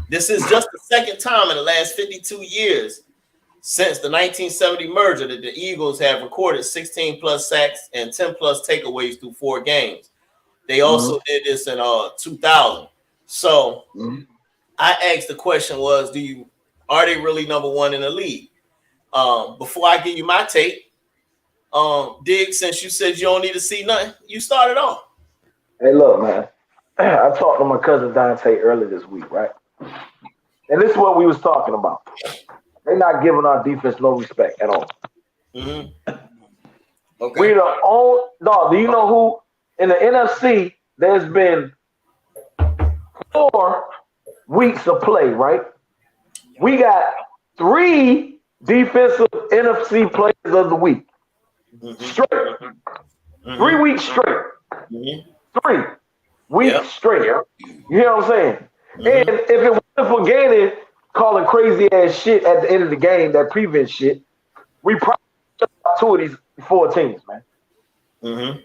This is just the second time in the last 52 years since the 1970 merger that the Eagles have recorded 16 plus sacks and 10 plus takeaways through 4 games. They also did this in 2000. So I asked the question was, are they really number 1 in the league? Before I give you my take, Diggz, since you said you don't need to see nothing, you started off. Hey, look, man. I talked to my cousin Dante earlier this week, right? And this is what we was talking about. They're not giving our defense no respect at all. Okay. We the only dog. Do you know who in the NFC? There's been 4 weeks of play, right? We got 3 defensive NFC players of the week. Straight. 3 weeks straight. 3 weeks straight. You hear what I'm saying? And if it wasn't for Gannon calling crazy ass shit at the end of the game, that prevent shit, we probably got 2 of these 4 teams, man.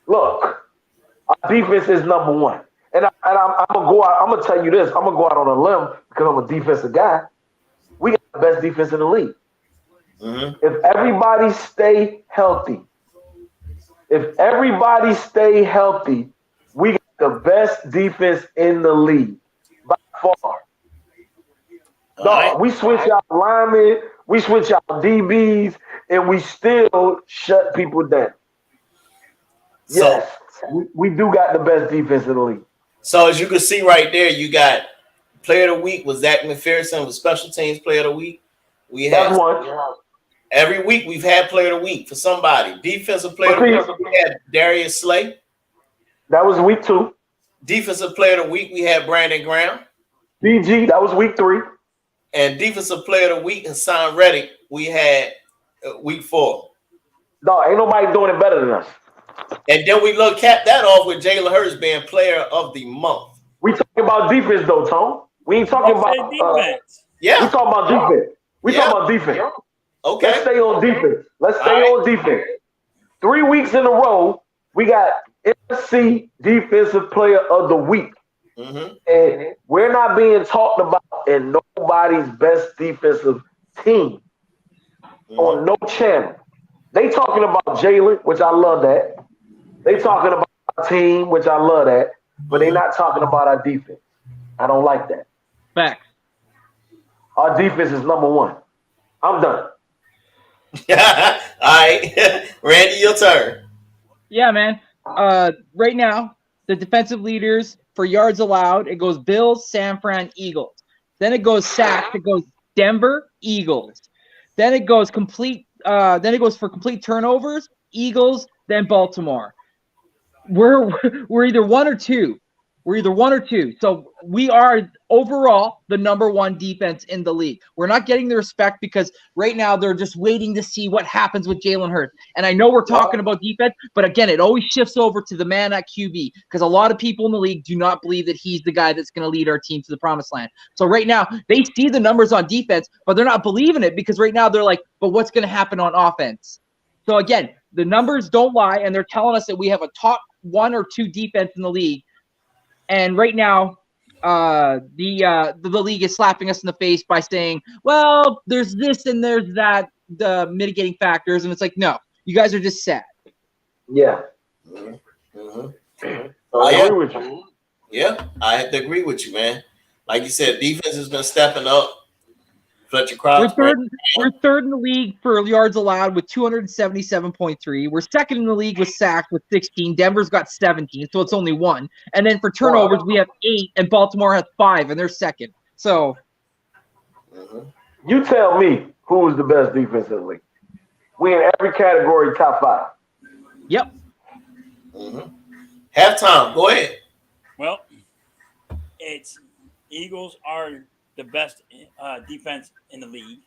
Look, our defense is number 1. And I'm gonna go out, I'm gonna tell you this, I'm gonna go out on a limb because I'm a defensive guy. We got the best defense in the league. If everybody stay healthy, we got the best defense in the league by far. Dog, we switch out linemen, we switch out DBs, and we still shut people down. So, Yes, we do got the best defense in the league. so as you can see right there, you got player of the week was Zach McPherson was special teams player of the week. We had That's one. every week we've had player of the week for somebody. Defensive player of the week we had Darius Slay. That was week 2. Defensive player of the week we had Brandon Graham. DG, that was week 3. And defensive player of the week Hassan Reddick we had week 4. No, ain't nobody doing it better than us. And then we cap that off with Jalen Hurts being player of the month. We talking about defense though, Tone. We ain't talking about defense. We talking about defense. We talking about defense. Okay. Let's stay on defense. Let's stay on defense. 3 weeks in a row, we got NFC Defensive Player of the Week. And we're not being talked about in nobody's best defensive team on no channel. They talking about Jalen, which I love that. They talking about our team, which I love that. But they not talking about our defense. I don't like that. Facts. Our defense is number 1. I'm done. All right. Randy, your turn. Yeah, man. Right now, the defensive leaders for yards allowed, it goes Bills, San Fran, Eagles. Then it goes sacks. It goes Denver, Eagles. Then it goes for complete turnovers, Eagles, then Baltimore. We're either 1 or 2. We're either 1 or 2. So we are overall the number 1 defense in the league. We're not getting the respect because right now they're just waiting to see what happens with Jalen Hurts. And I know we're talking about defense, but again, it always shifts over to the man at QB because a lot of people in the league do not believe that he's the guy that's going to lead our team to the promised land. So right now they see the numbers on defense, but they're not believing it because right now they're like, but what's going to happen on offense? So again, the numbers don't lie, and they're telling us that we have a top 1 or 2 defense in the league. And right now, the league is slapping us in the face by saying, well, there's this and there's that, the mitigating factors. And it's like, no, you guys are just sad. Yeah. I agree with you. Yeah, I have to agree with you, man. Like you said, defense has been stepping up. Fletcher Cross. We're third in the league for yards allowed with 277.3. We're second in the league with sacks with 16. Denver's got 17, so it's only 1. And then for turnovers, we have 8, and Baltimore has 5, and they're second. So you tell me who is the best defense in the league. We in every category top 5. Yep. Halftime. Go ahead. Well, it's Eagles are the best defense in the league,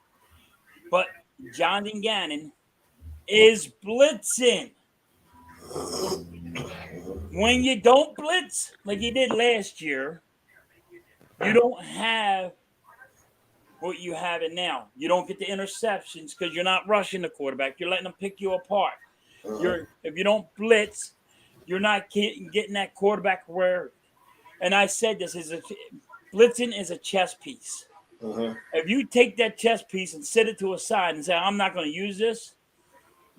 but Jonathan Gannon is blitzing. When you don't blitz like you did last year, you don't have what you have it now. You don't get the interceptions because you're not rushing the quarterback. You're letting them pick you apart. If you don't blitz, you're not getting that quarterback where. And I said this blitzing is a chess piece. If you take that chess piece and set it to a side and say, I'm not going to use this,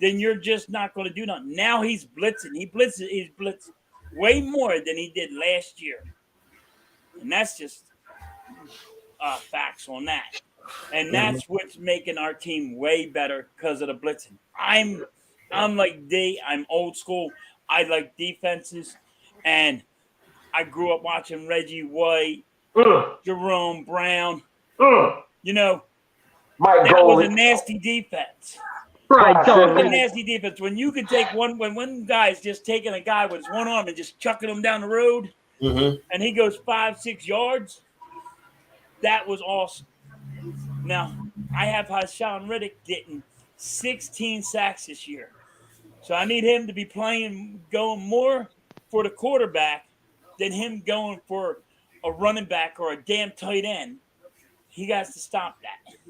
then you're just not going to do nothing. Now he's blitzing. He's blitzed way more than he did last year. And that's just facts on that. And that's what's making our team way better because of the blitzing. I'm like I'm old school. I like defenses. And I grew up watching Reggie White, Jerome Brown. You know, that was a nasty defense. Right. That was a nasty defense. When you could take when one guy's just taking a guy with his one arm and just chucking him down the road, and he goes 5-6 yards, that was awesome. Now, I have Hassan Reddick getting 16 sacks this year. So I need him to be going more for the quarterback than him going for a running back or a damn tight end. He has to stop that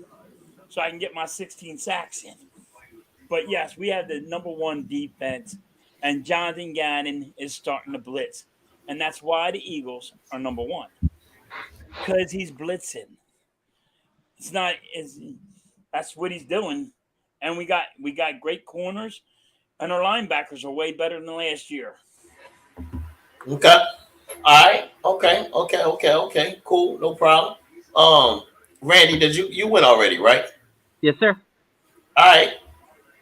so I can get my 16 sacks in. But, yes, we have the number 1 defense, and Jonathan Gannon is starting to blitz. And that's why the Eagles are number 1, because he's blitzing. That's what he's doing. And we got great corners, and our linebackers are way better than last year. Okay. All right. Okay. Cool. No problem. Randy, did you went already, right? Yes, sir. All right.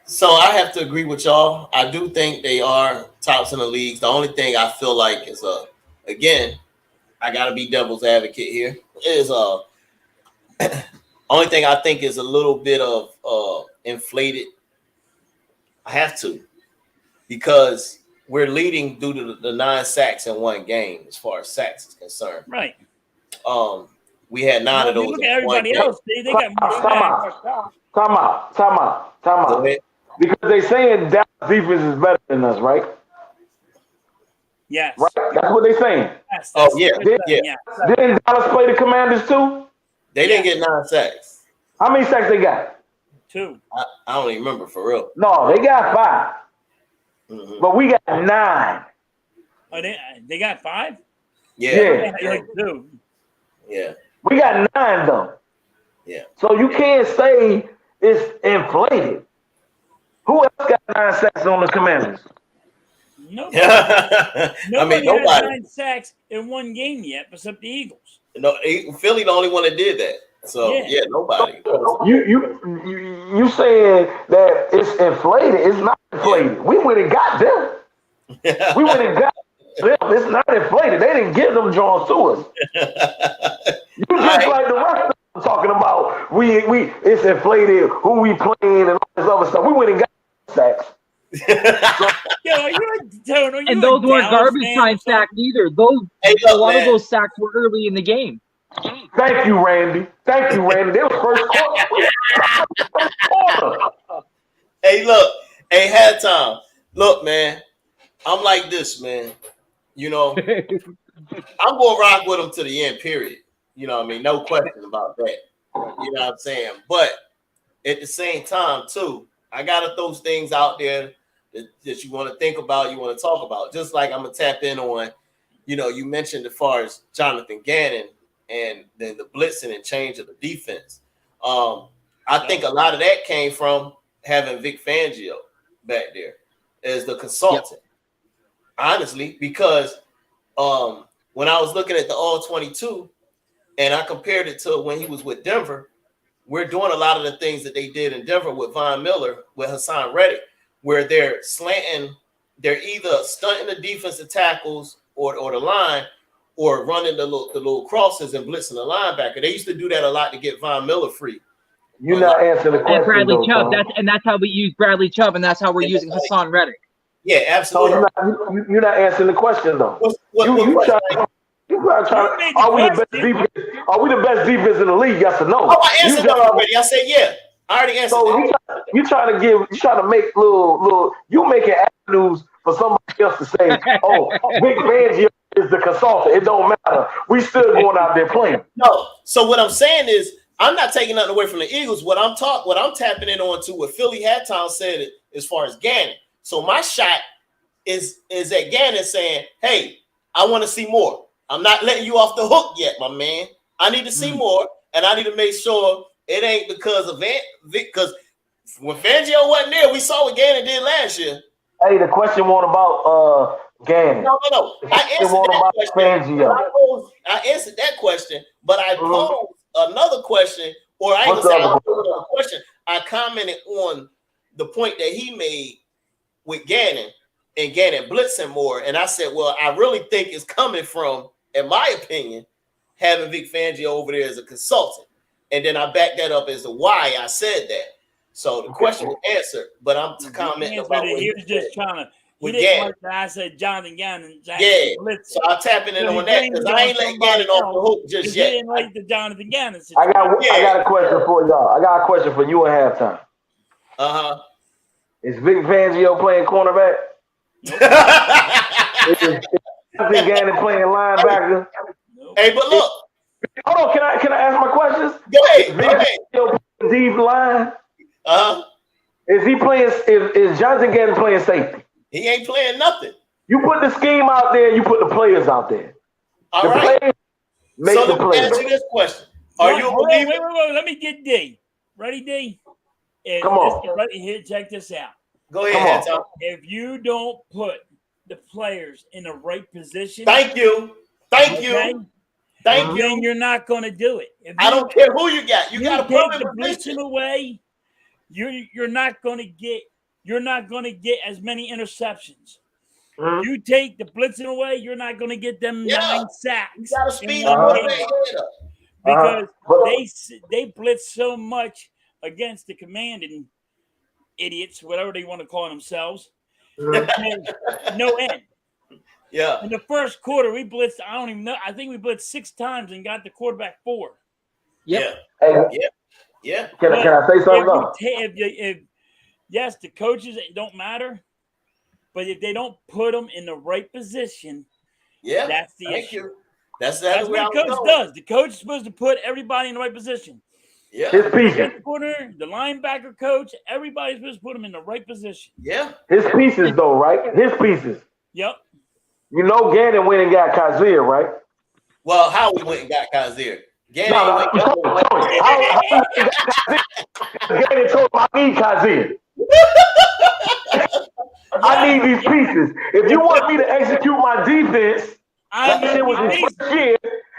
So I have to agree with y'all. I do think they are tops in the leagues. The only thing I feel like is again, I gotta be devil's advocate here. Is only thing I think is a little bit of inflated. I have to, because we're leading due to the 9 sacks in one game as far as sacks is concerned. Right. We had 9 of those. Look at everybody else. They got more sacks. Time out. Because they saying Dallas defense is better than us, right? Yes. Right. That's what they saying. Yes, Oh yeah. Didn't Dallas play the Commanders too? They didn't get 9 sacks. How many sacks they got? 2. I don't even remember for real. No, they got 5. Mm-hmm. But we got 9. Oh, they got 5? Yeah. Like 2. Yeah. We got 9 though. Yeah. So you can't say it's inflated. Who else got 9 sacks on the Commanders? Nobody. I mean, Nobody has nobody. 9 sacks in one game yet, except the Eagles. No, Philly the only one that did that. So yeah, nobody. You saying that it's inflated? It's not inflated. We went and got them. We went and got them. It's not inflated. They didn't give them Jones to us. You just like the rest of them talking about we it's inflated. Who we playing and all this other stuff. We went and got sacks. And those weren't garbage time sacks either. Those a lot of those sacks were early in the game. Thank you, Randy. They were first quarter. Hey, look. Hey, halftime. Look, man. I'm like this, man. You know, I'm gonna rock with them to the end. Period. You know what I mean? No question about that. You know what I'm saying? But at the same time, too, I gotta throw things out there that you want to think about, you want to talk about. Just like I'm gonna tap in on, you know, you mentioned as far as Jonathan Gannon and then the blitzing and change of the defense. I think a lot of that came from having Vic Fangio back there as the consultant. Honestly, because when I was looking at the All-22 and I compared it to when he was with Denver, we're doing a lot of the things that they did in Denver with Von Miller, with Hassan Reddick, where they're slanting, they're either stunting the defensive tackles or the line, or running the little crosses and blitzing the linebacker. They used to do that a lot to get Von Miller free. You're not answering the question. And Bradley Chubb. That's how we use Bradley Chubb, and that's how we're using Hassan Reddick. Yeah, absolutely. So you're not answering the question though. Are we the best defense? Are we the best defense in the league? Yes or no? Oh, I answered that already. I said yeah. I already answered. So you trying to make little. You making avenues for somebody else to say, "Oh, Vic Fangio is the consultant." It don't matter. We still going out there playing. No. So what I'm saying is, I'm not taking nothing away from the Eagles. What I'm tapping in on to what Philly Hattown said it, as far as Gannon. So my shot is at Gannon saying, "Hey, I want to see more. I'm not letting you off the hook yet, my man. I need to see more, and I need to make sure it ain't because of Vic. Because when Fangio wasn't there, we saw what Gannon did last year." Hey, the question wasn't about Gannon. No. I answered that question, but I posed another question, or I even said another question. I commented on the point that he made with Gannon and Gannon blitzing more, and I said, well, I really think it's coming from, in my opinion, having Vic Fangio over there as a consultant. And then I backed that up as to why I said that. So the question was answered, but I'm commenting about what he was just trying to. He with didn't like that I said Jonathan Gannon. Yeah, so I'm tapping in on that because I ain't letting Gannon off the hook just yet. He didn't like the Jonathan Gannon I situation. got a question for y'all. I got a question for you at halftime. Is Vic Fangio playing cornerback? Is Gannon playing linebacker? Hey, but look. Hold on, can I ask my questions? Go ahead. Playing deep line? Is he playing? Is Jonathan Gannon playing safety? He ain't playing nothing. You put the scheme out there. You put the players out there. All right. Players make so the let me players. ask you this question: Are you a believer? Wait. Let me get D. Ready, D? Come on. Ready here. Check this out. Go ahead, Tom. If you don't put the players in the right position, thank you. Then you're not going to do it. I don't care who you got. You got to put the position away. You're not going to get as many interceptions. You take the blitzing away, you're not going to get them 9 sacks. You got to speed them up. Because they blitz so much against the commanding idiots, whatever they want to call themselves. No end. Yeah. In the first quarter, we blitzed, I don't even know, I think we blitzed 6 times and got the quarterback 4. Yep. Yeah. Can I say something? Yes, the coaches, it don't matter. But if they don't put them in the right position, that's the issue. That's what the coach does. The coach is supposed to put everybody in the right position. Yeah. His pieces. The linebacker coach, everybody's supposed to put them in the right position. Yeah. His pieces, though, right? His pieces. Yep. You know Gannon went and got Kazir, right? Well, how we went and got Kazir? Gannon Gannon told him, I need Kazir. I need these pieces. If you want me to execute my defense, that shit was his first year,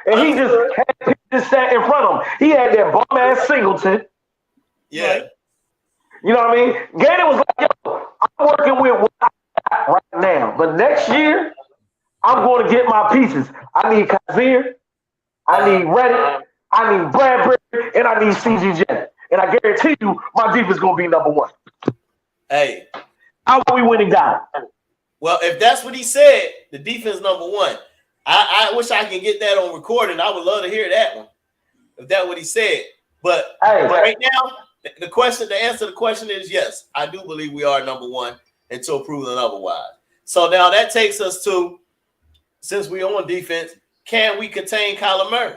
and he just had pieces sat in front of him. He had that bum ass Singleton. Yeah. You know what I mean? Gannon was like, yo, I'm working with what I got right now. But next year, I'm going to get my pieces. I need Kazir, I need Reddick, I need Bradbury, and I need CGJ. And I guarantee you, my defense is going to be number 1. Hey. How we win and got it? Well, if that's what he said, the defense number 1. I wish I could get that on recording. I would love to hear that one. If that's what he said. But right now, the answer to the question is yes. I do believe we are number 1 until proven otherwise. So now that takes us to, since we're on defense, can we contain Kyler Murray?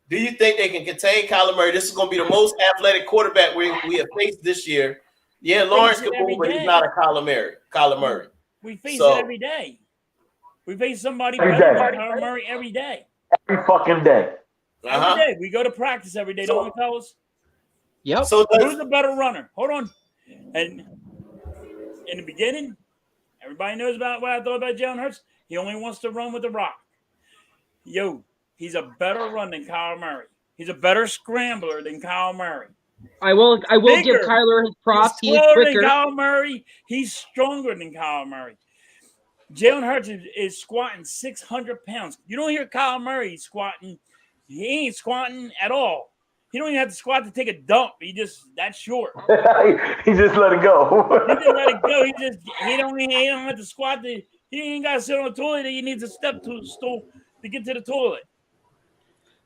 Do you think they can contain Kyler Murray? This is going to be the most athletic quarterback we have faced this year. Yeah, Lawrence can move, but he's not a Kyler Murray. We face it every day. We face somebody better than Kyler Murray every day. Every fucking day. Every day. We go to practice every day, don't we, fellas? Yep. So who's the better runner? Hold on. And in the beginning, everybody knows about what I thought about Jalen Hurts. He only wants to run with the rock. Yo, he's a better run than Kyler Murray. He's a better scrambler than Kyler Murray. I will give Kyler his props. He's taller than Kyler Murray. He's stronger than Kyler Murray. Jalen Hurts is squatting 600 pounds. You don't hear Kyler Murray squatting. He ain't squatting at all. He don't even have to squat to take a dump. That's short. He just let it go. He just let it go. He don't have to squat. He ain't got to sit on the toilet. He needs to step to the stool to get to the toilet.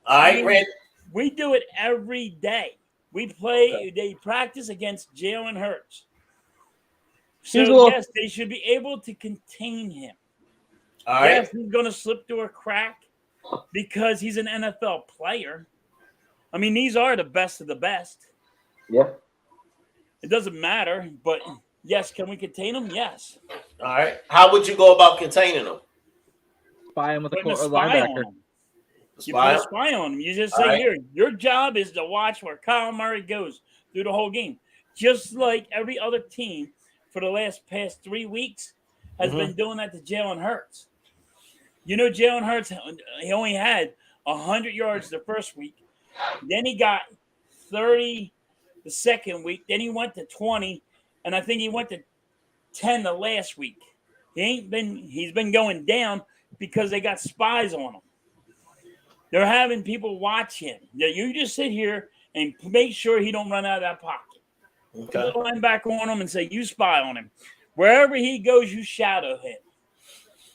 All right, Randy. We do it every day. They practice against Jalen Hurts. So, yes, they should be able to contain him. All right. Yes, he's going to slip through a crack because he's an NFL player. I mean, these are the best of the best. Yeah. It doesn't matter, but, yes, can we contain him? Yes. All right. How would you go about containing him? Spy him with a spy linebacker. You put a spy on him. You just say, here, your job is to watch where Kyler Murray goes through the whole game. Just like every other team for the past 3 weeks has been doing that to Jalen Hurts. You know, Jalen Hurts, he only had 100 yards the first week. Then he got 30 the second week. Then he went to 20. And I think he went to 10 the last week. He's been going down because they got spies on him. They're having people watch him. You just sit here and make sure he don't run out of that pocket. Okay. Put a linebacker on him and say, you spy on him. Wherever he goes, you shadow him.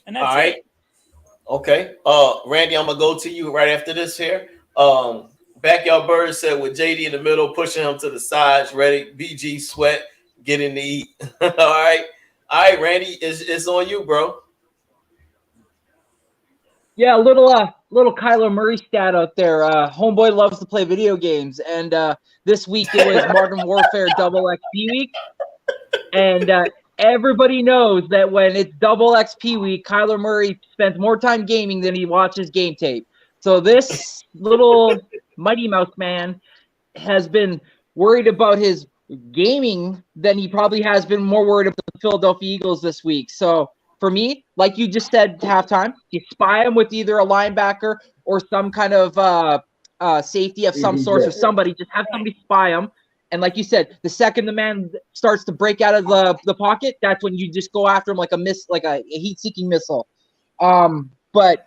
And that's all right. it. Okay. Randy, I'm going to go to you right after this here. Backyard Bird said with JD in the middle, pushing him to the sides, ready, BG, sweat, getting to eat. All right. All right, Randy, it's on you, bro. Yeah, a little Kyler Murray stat out there. Homeboy loves to play video games, and this week it was Modern Warfare Double XP week, and everybody knows that when it's Double XP week, Kyler Murray spends more time gaming than he watches game tape. So this little Mighty Mouse man has been worried about his gaming than he probably has been more worried about the Philadelphia Eagles this week. So for me, like you just said at halftime, you spy him with either a linebacker or some kind of safety of some sort. So somebody, just have somebody spy him. And like you said, the second the man starts to break out of the pocket, that's when you just go after him like a heat-seeking missile. But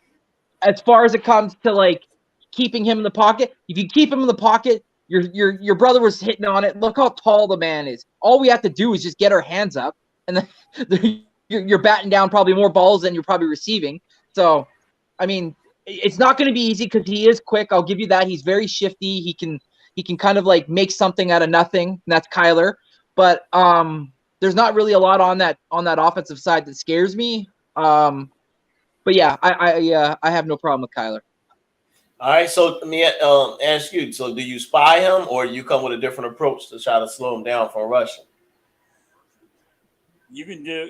as far as it comes to like keeping him in the pocket, if you keep him in the pocket, your brother was hitting on it. Look how tall the man is. All we have to do is just get our hands up, and then you're batting down probably more balls than you're probably receiving. So, I mean, it's not going to be easy because he is quick. I'll give you that. He's very shifty. He can kind of like make something out of nothing. And that's Kyler. But there's not really a lot on that offensive side that scares me. But yeah, I have no problem with Kyler. All right, so let me ask you. So do you spy him, or you come with a different approach to try to slow him down from rushing? You can do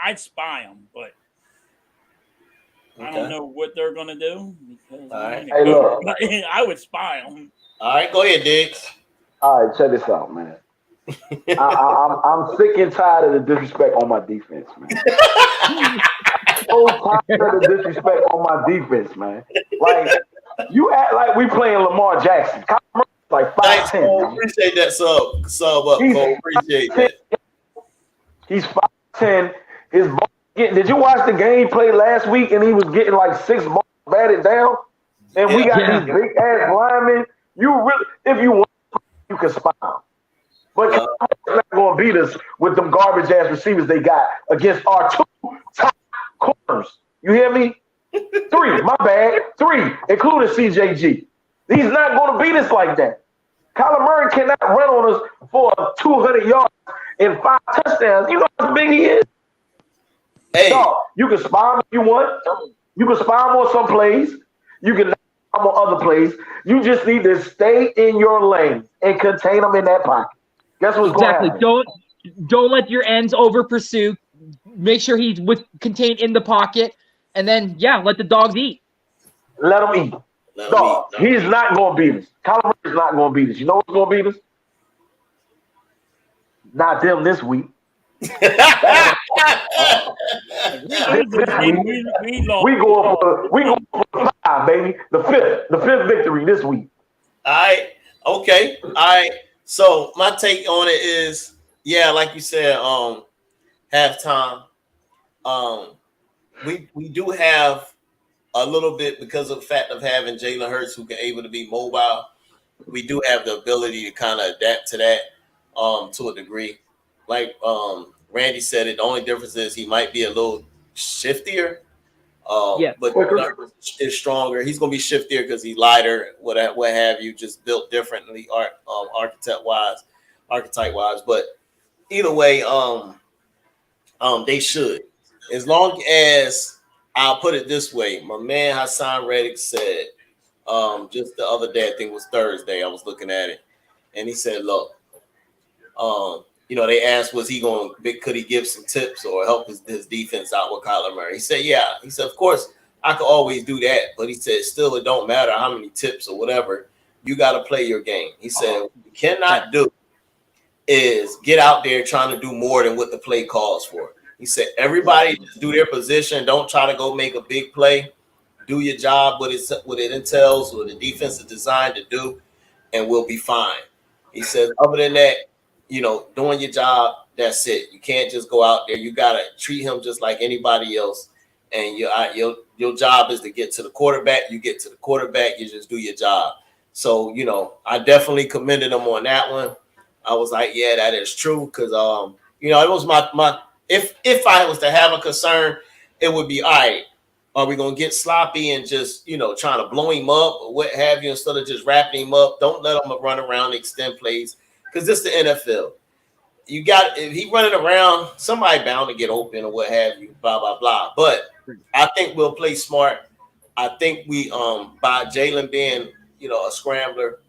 I'd spy them, but Okay. I don't know what they're gonna do because All right. Hey, look. I would spy them. All right, go ahead, Diggz. All right, check this out, man. I'm sick and tired of the disrespect on my defense, man. So tired of the disrespect on my defense, man. Like, you act like we playing Lamar Jackson. Kyler Murray's like 5'10". Thanks, Cole. Appreciate that sub up, Cole. Appreciate that. He's 5'10". His ball did you watch the game play last week and he was getting like 6 balls batted down? And we got these big ass linemen. You really, if you want, you can spy them. But you're not going to beat us with them garbage ass receivers they got against our 2 top corners. You hear me? 3, my bad. 3, including CJG. He's not going to beat us like that. Kyler Murray cannot run on us for 200 yards and 5 touchdowns. You know how big he is? Hey, No, you can spy him if you want. You can spy him on some plays. You can spy him on other plays. You just need to stay in your lane and contain him in that pocket. Guess what's going to happen? Don't let your ends over pursue. Make sure he's contained in the pocket, and then let the dogs eat. Let him eat. No, he's not going to beat us. Kyler Murray's not going to beat us. You know what's going to beat us? Not them this week. We go for 5, baby. The fifth victory this week. all right, okay, all right. So my take on it is, like you said, halftime. We do have a little bit because of the fact of having Jalen Hurts who can able to be mobile. We do have the ability to kind of adapt to that to a degree. Like Randy said, the only difference is he might be a little shiftier. But is stronger. He's gonna be shiftier because he's lighter, what have you, just built differently, archetype wise. But either way, they should. As long as I'll put it this way, my man Hassan Reddick said just the other day, I think it was Thursday, I was looking at it, and he said, look, they asked, could he give some tips or help his defense out with Kyler Murray? He said, yeah. He said, of course, I could always do that. But he said, still, it don't matter how many tips or whatever. You got to play your game. He said, what you cannot do is get out there trying to do more than what the play calls for. He said, everybody just do their position. Don't try to go make a big play. Do your job, what it entails, what the defense is designed to do, and we'll be fine. He said, other than that, doing your job, that's it. You can't just go out there. You got to treat him just like anybody else. And your job is to get to the quarterback. You get to the quarterback, you just do your job. So, I definitely commended him on that one. I was like, yeah, that is true. Because, it was my if I was to have a concern, it would be, all right, are we going to get sloppy and just, trying to blow him up or what have you, instead of just wrapping him up? Don't let him run around and extend plays. Because this is the NFL. If he running around, somebody bound to get open or what have you, blah, blah, blah. But I think we'll play smart. I think we, by Jalen being, a scrambler,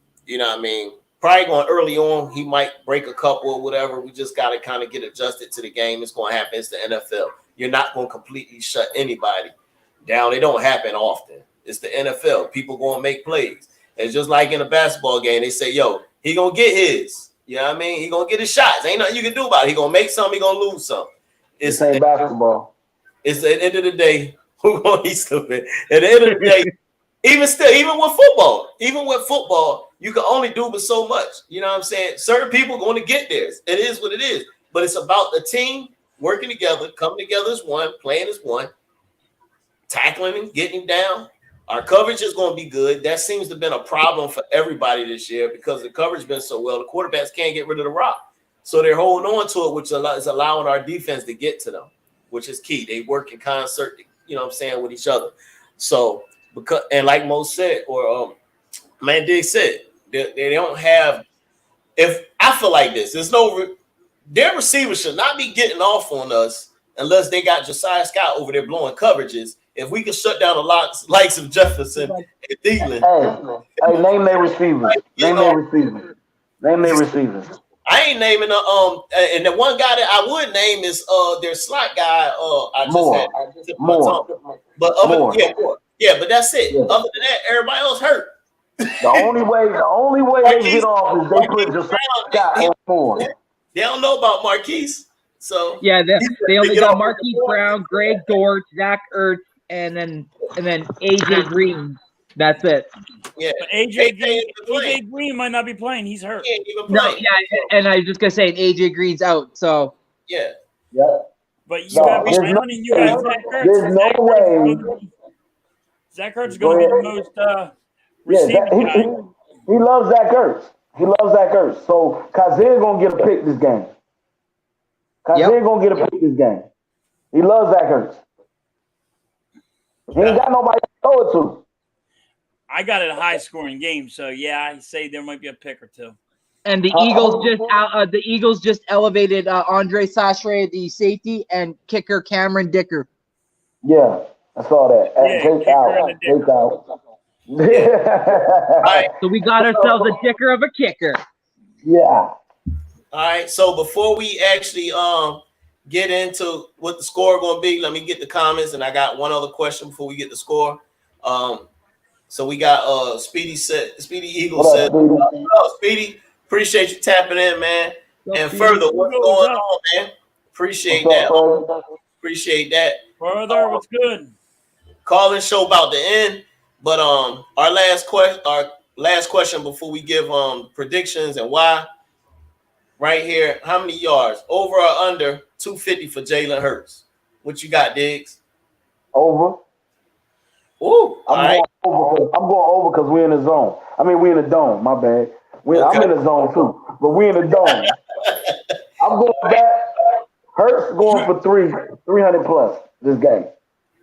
probably going early on, he might break a couple or whatever. We just got to kind of get adjusted to the game. It's going to happen. It's the NFL. You're not going to completely shut anybody down. It don't happen often. It's the NFL. People going to make plays. It's just like in a basketball game. They say, yo, he going to get his. You know what I mean? He gonna get his shots. Ain't nothing you can do about it. He gonna make some. He gonna lose some. It's ain't basketball. It's at the end of the day. He's stupid. At the end of the day, even with football, you can only do but so much. You know what I'm saying? Certain people going to get theirs. It is what it is. But it's about the team working together, coming together as one, playing as one, tackling him, getting him down. Our coverage is going to be good. That seems to have been a problem for everybody this year because the coverage has been so well. The quarterbacks can't get rid of the rock. So they're holding on to it, which is allowing our defense to get to them, which is key. They work in concert, you know what I'm saying, with each other. So, because, and like Mo said, or Diggz said, they don't have, if I feel like this, their receivers should not be getting off on us unless they got Josiah Scott over there blowing coverages. If we can shut down the likes of Jefferson and Thielen. Hey, name their receivers. Name their receivers. I ain't naming and the one guy that I would name is their slot guy. But but that's it. Yeah. Other than that, everybody else hurt. The only way they get off is they put Josiah Scott on Moore. They don't know about Marquise. So yeah, they only got Marquise Brown, Greg Dort, Zach Ertz, and then AJ Green. That's it. Yeah, but AJ Green might not be playing. He's hurt. He ain't even playing. No, yeah, and I was just gonna say AJ Green's out. So yeah. But you got Zach Ertz. There's no way. Zach Ertz is going to be the most receiving guy. He loves Zach Ertz. So Kazir gonna get a pick this game. Gonna get a pick this game. He loves Zach Ertz. He ain't got nobody to throw it to. I got it a high-scoring game, so yeah, I say there might be a pick or two. And the Eagles just elevated Andre Sachre, the safety, and kicker Cameron Dicker. Yeah, I saw that. Take out. Right. So we got ourselves a dicker of a kicker. Yeah. All right. So before we actually get into what the score going to be, let me get the comments, and I got one other question before we get the score. So we got Speedy Eagle said, Speedy, appreciate you tapping in, man. And further, what's going on, man? Appreciate that. Appreciate that. Further, what's good? Calling show about to end, but our last question before we give predictions and why. Right here, how many yards? Over or under 250 for Jalen Hurts? What you got, Diggz? Over. Ooh, I'm going over because we're in the zone. I mean, we're in the dome. My bad. I'm in the zone too, but we're in the dome. I'm going back. Hurts going for 300 plus this game.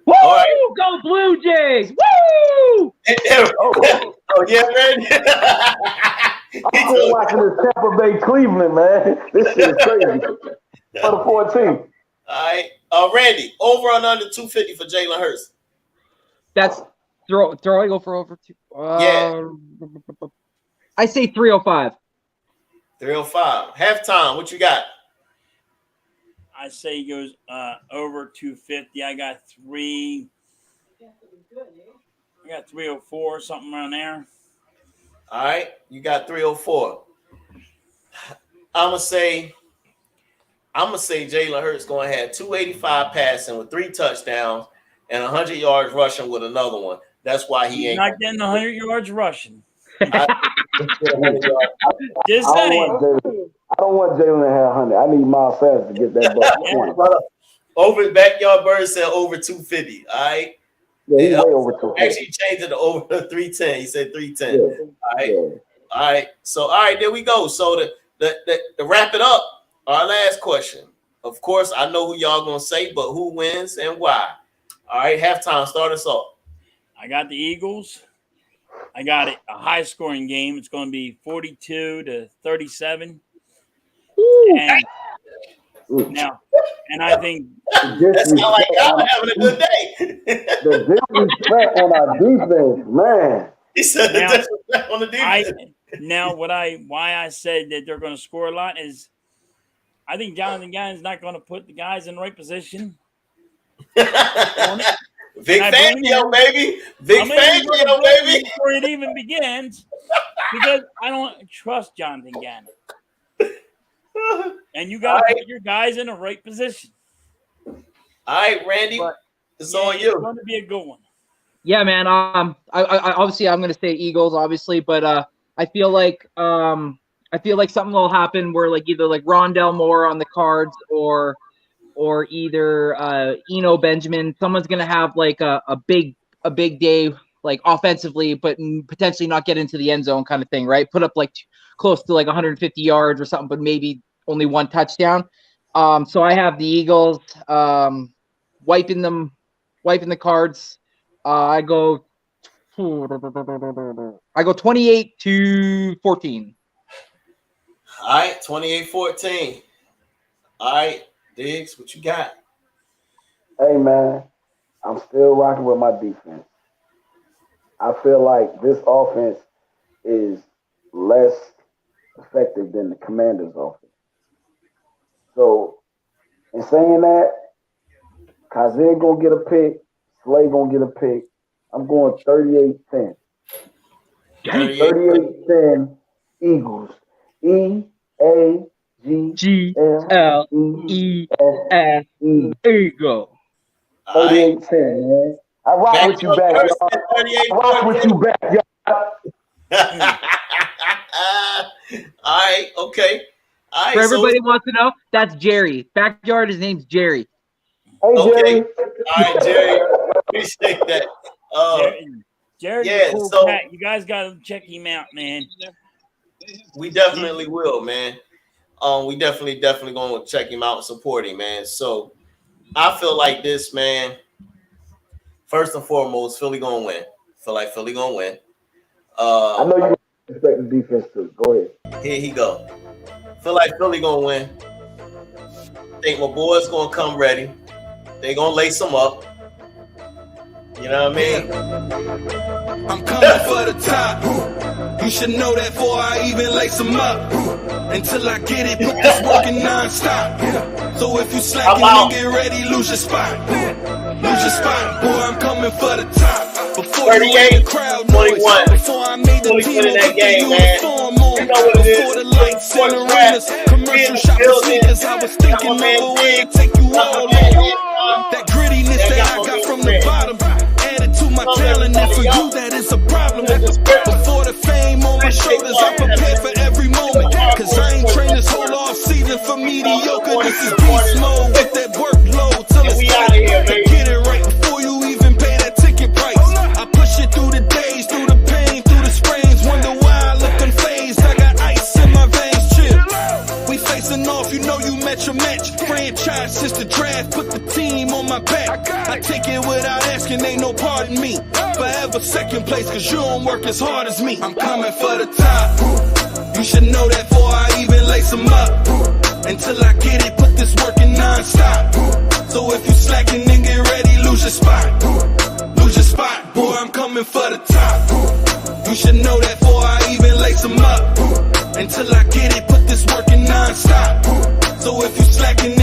Woo! Right. Go Blue Jays! Woo! Oh yeah, man. I'm still watching this Tampa Bay Cleveland, man. This shit is crazy. For the 14. All right, Randy, over and under 250 for Jalen Hurts. That's throwing over over two. Yeah. I say 305. 305. Halftime. What you got? I say he goes over 250. I got 304, something around there. All right, you got 304. I'm gonna say Jalen Hurts going to have 285 passing with 3 touchdowns and 100 yards rushing with another one. That's why he ain't not getting 100 yards rushing. Just saying. I don't want Jalen to have 100. I need Miles Sanders to get that ball. Over backyard bird said over 250. All right. Yeah, he's way over 250. Actually changed it to over 310. He said 310. Yeah. All right. Yeah. All right. So there we go. So to wrap it up, our last question. Of course, I know who y'all gonna say, but who wins and why? All right, halftime, start us off. I got the Eagles. I got a high-scoring game. It's going to be 42-37. And I think that's not like y'all having a good day. The disrespect on our defense, man. He said the disrespect on the defense. Why I said that they're going to score a lot is I think Jonathan Gannon's not going to put the guys in the right position. Vic Fangio, baby. Vic Fangio, baby. Before it even begins, because I don't trust Jonathan Gannon. And you got to put your guys in the right position. All right, Randy, it's on you. It's going to be a good one. Yeah, man. I obviously I'm going to say Eagles, obviously, but I feel like something will happen where like either like Rondell Moore on the Cards or either Eno Benjamin. Someone's gonna have like a big day like offensively, but potentially not get into the end zone kind of thing, right? Put up like close to like 150 yards or something, but maybe only one touchdown. So I have the Eagles wiping the Cards. I go 28-14. All right, 28-14. All right, Diggz, what you got? Hey, man, I'm still rocking with my defense. I feel like this offense is less effective than the Commanders' offense. So, in saying that, Kazir gonna get a pick, Slay gonna get a pick. I'm going 38-10. 38-10 Eagles. E-A-G-L-E-S-E. Eagle. 38-10, man. I rock with you back, y'all. I rock with you back, y'all. All right, okay. All right, For everybody who wants to know, that's Jerry. Backyard, his name's Jerry. Hey, okay. Jerry. All right, Jerry. Appreciate that. Jerry's yeah, a cool so- cat. You guys got to check him out, man. We definitely will, man. We definitely going to check him out and support him, man. So I feel like this, man. First and foremost, Philly going to win. Feel like Philly going to win. I know you expect the defense to. Go ahead. Here he go. Feel like Philly going to win. Think my boys going to come ready. They going to lace them up. You know what I mean? I'm coming for the top. You should know that before I even lace them up. Until I get it, put this working non-stop. So if you slacking and get ready, lose your spot. Lose your spot. Boy, I'm coming for the top. Before 38, you the crowd 21. noise. Before I made the team, in that I game, put the man. uniform on. You know what it is. Before the lights and arenas, commercial shopping sneakers, I was thinking of a way to take you all on. That grittiness that I got from the bottom, added to my talent, and for you that is a problem. Before the fame on my shoulders, I prepared for every moment. Cause I ain't trained this whole off season for mediocre. This is beast mode with that workload till it's time to get it right before you even pay that ticket price. I push it through the days, through the pain, through the sprains. Wonder why I look unfazed. I got ice in my veins, chill. We facing off, you know you met your match. Franchise since the draft, put the team on my back. I take it without asking, ain't no pardon me. Forever second place, cause you don't work as hard as me. I'm coming for the top. You should know that before I even lace them up. Until I get it, put this working non-stop. So if you slacking, then get ready, lose your spot. Lose your spot. Boy, I'm coming for the top. You should know that before I even lace them up. Until I get it, put this working non-stop. So if you slacking,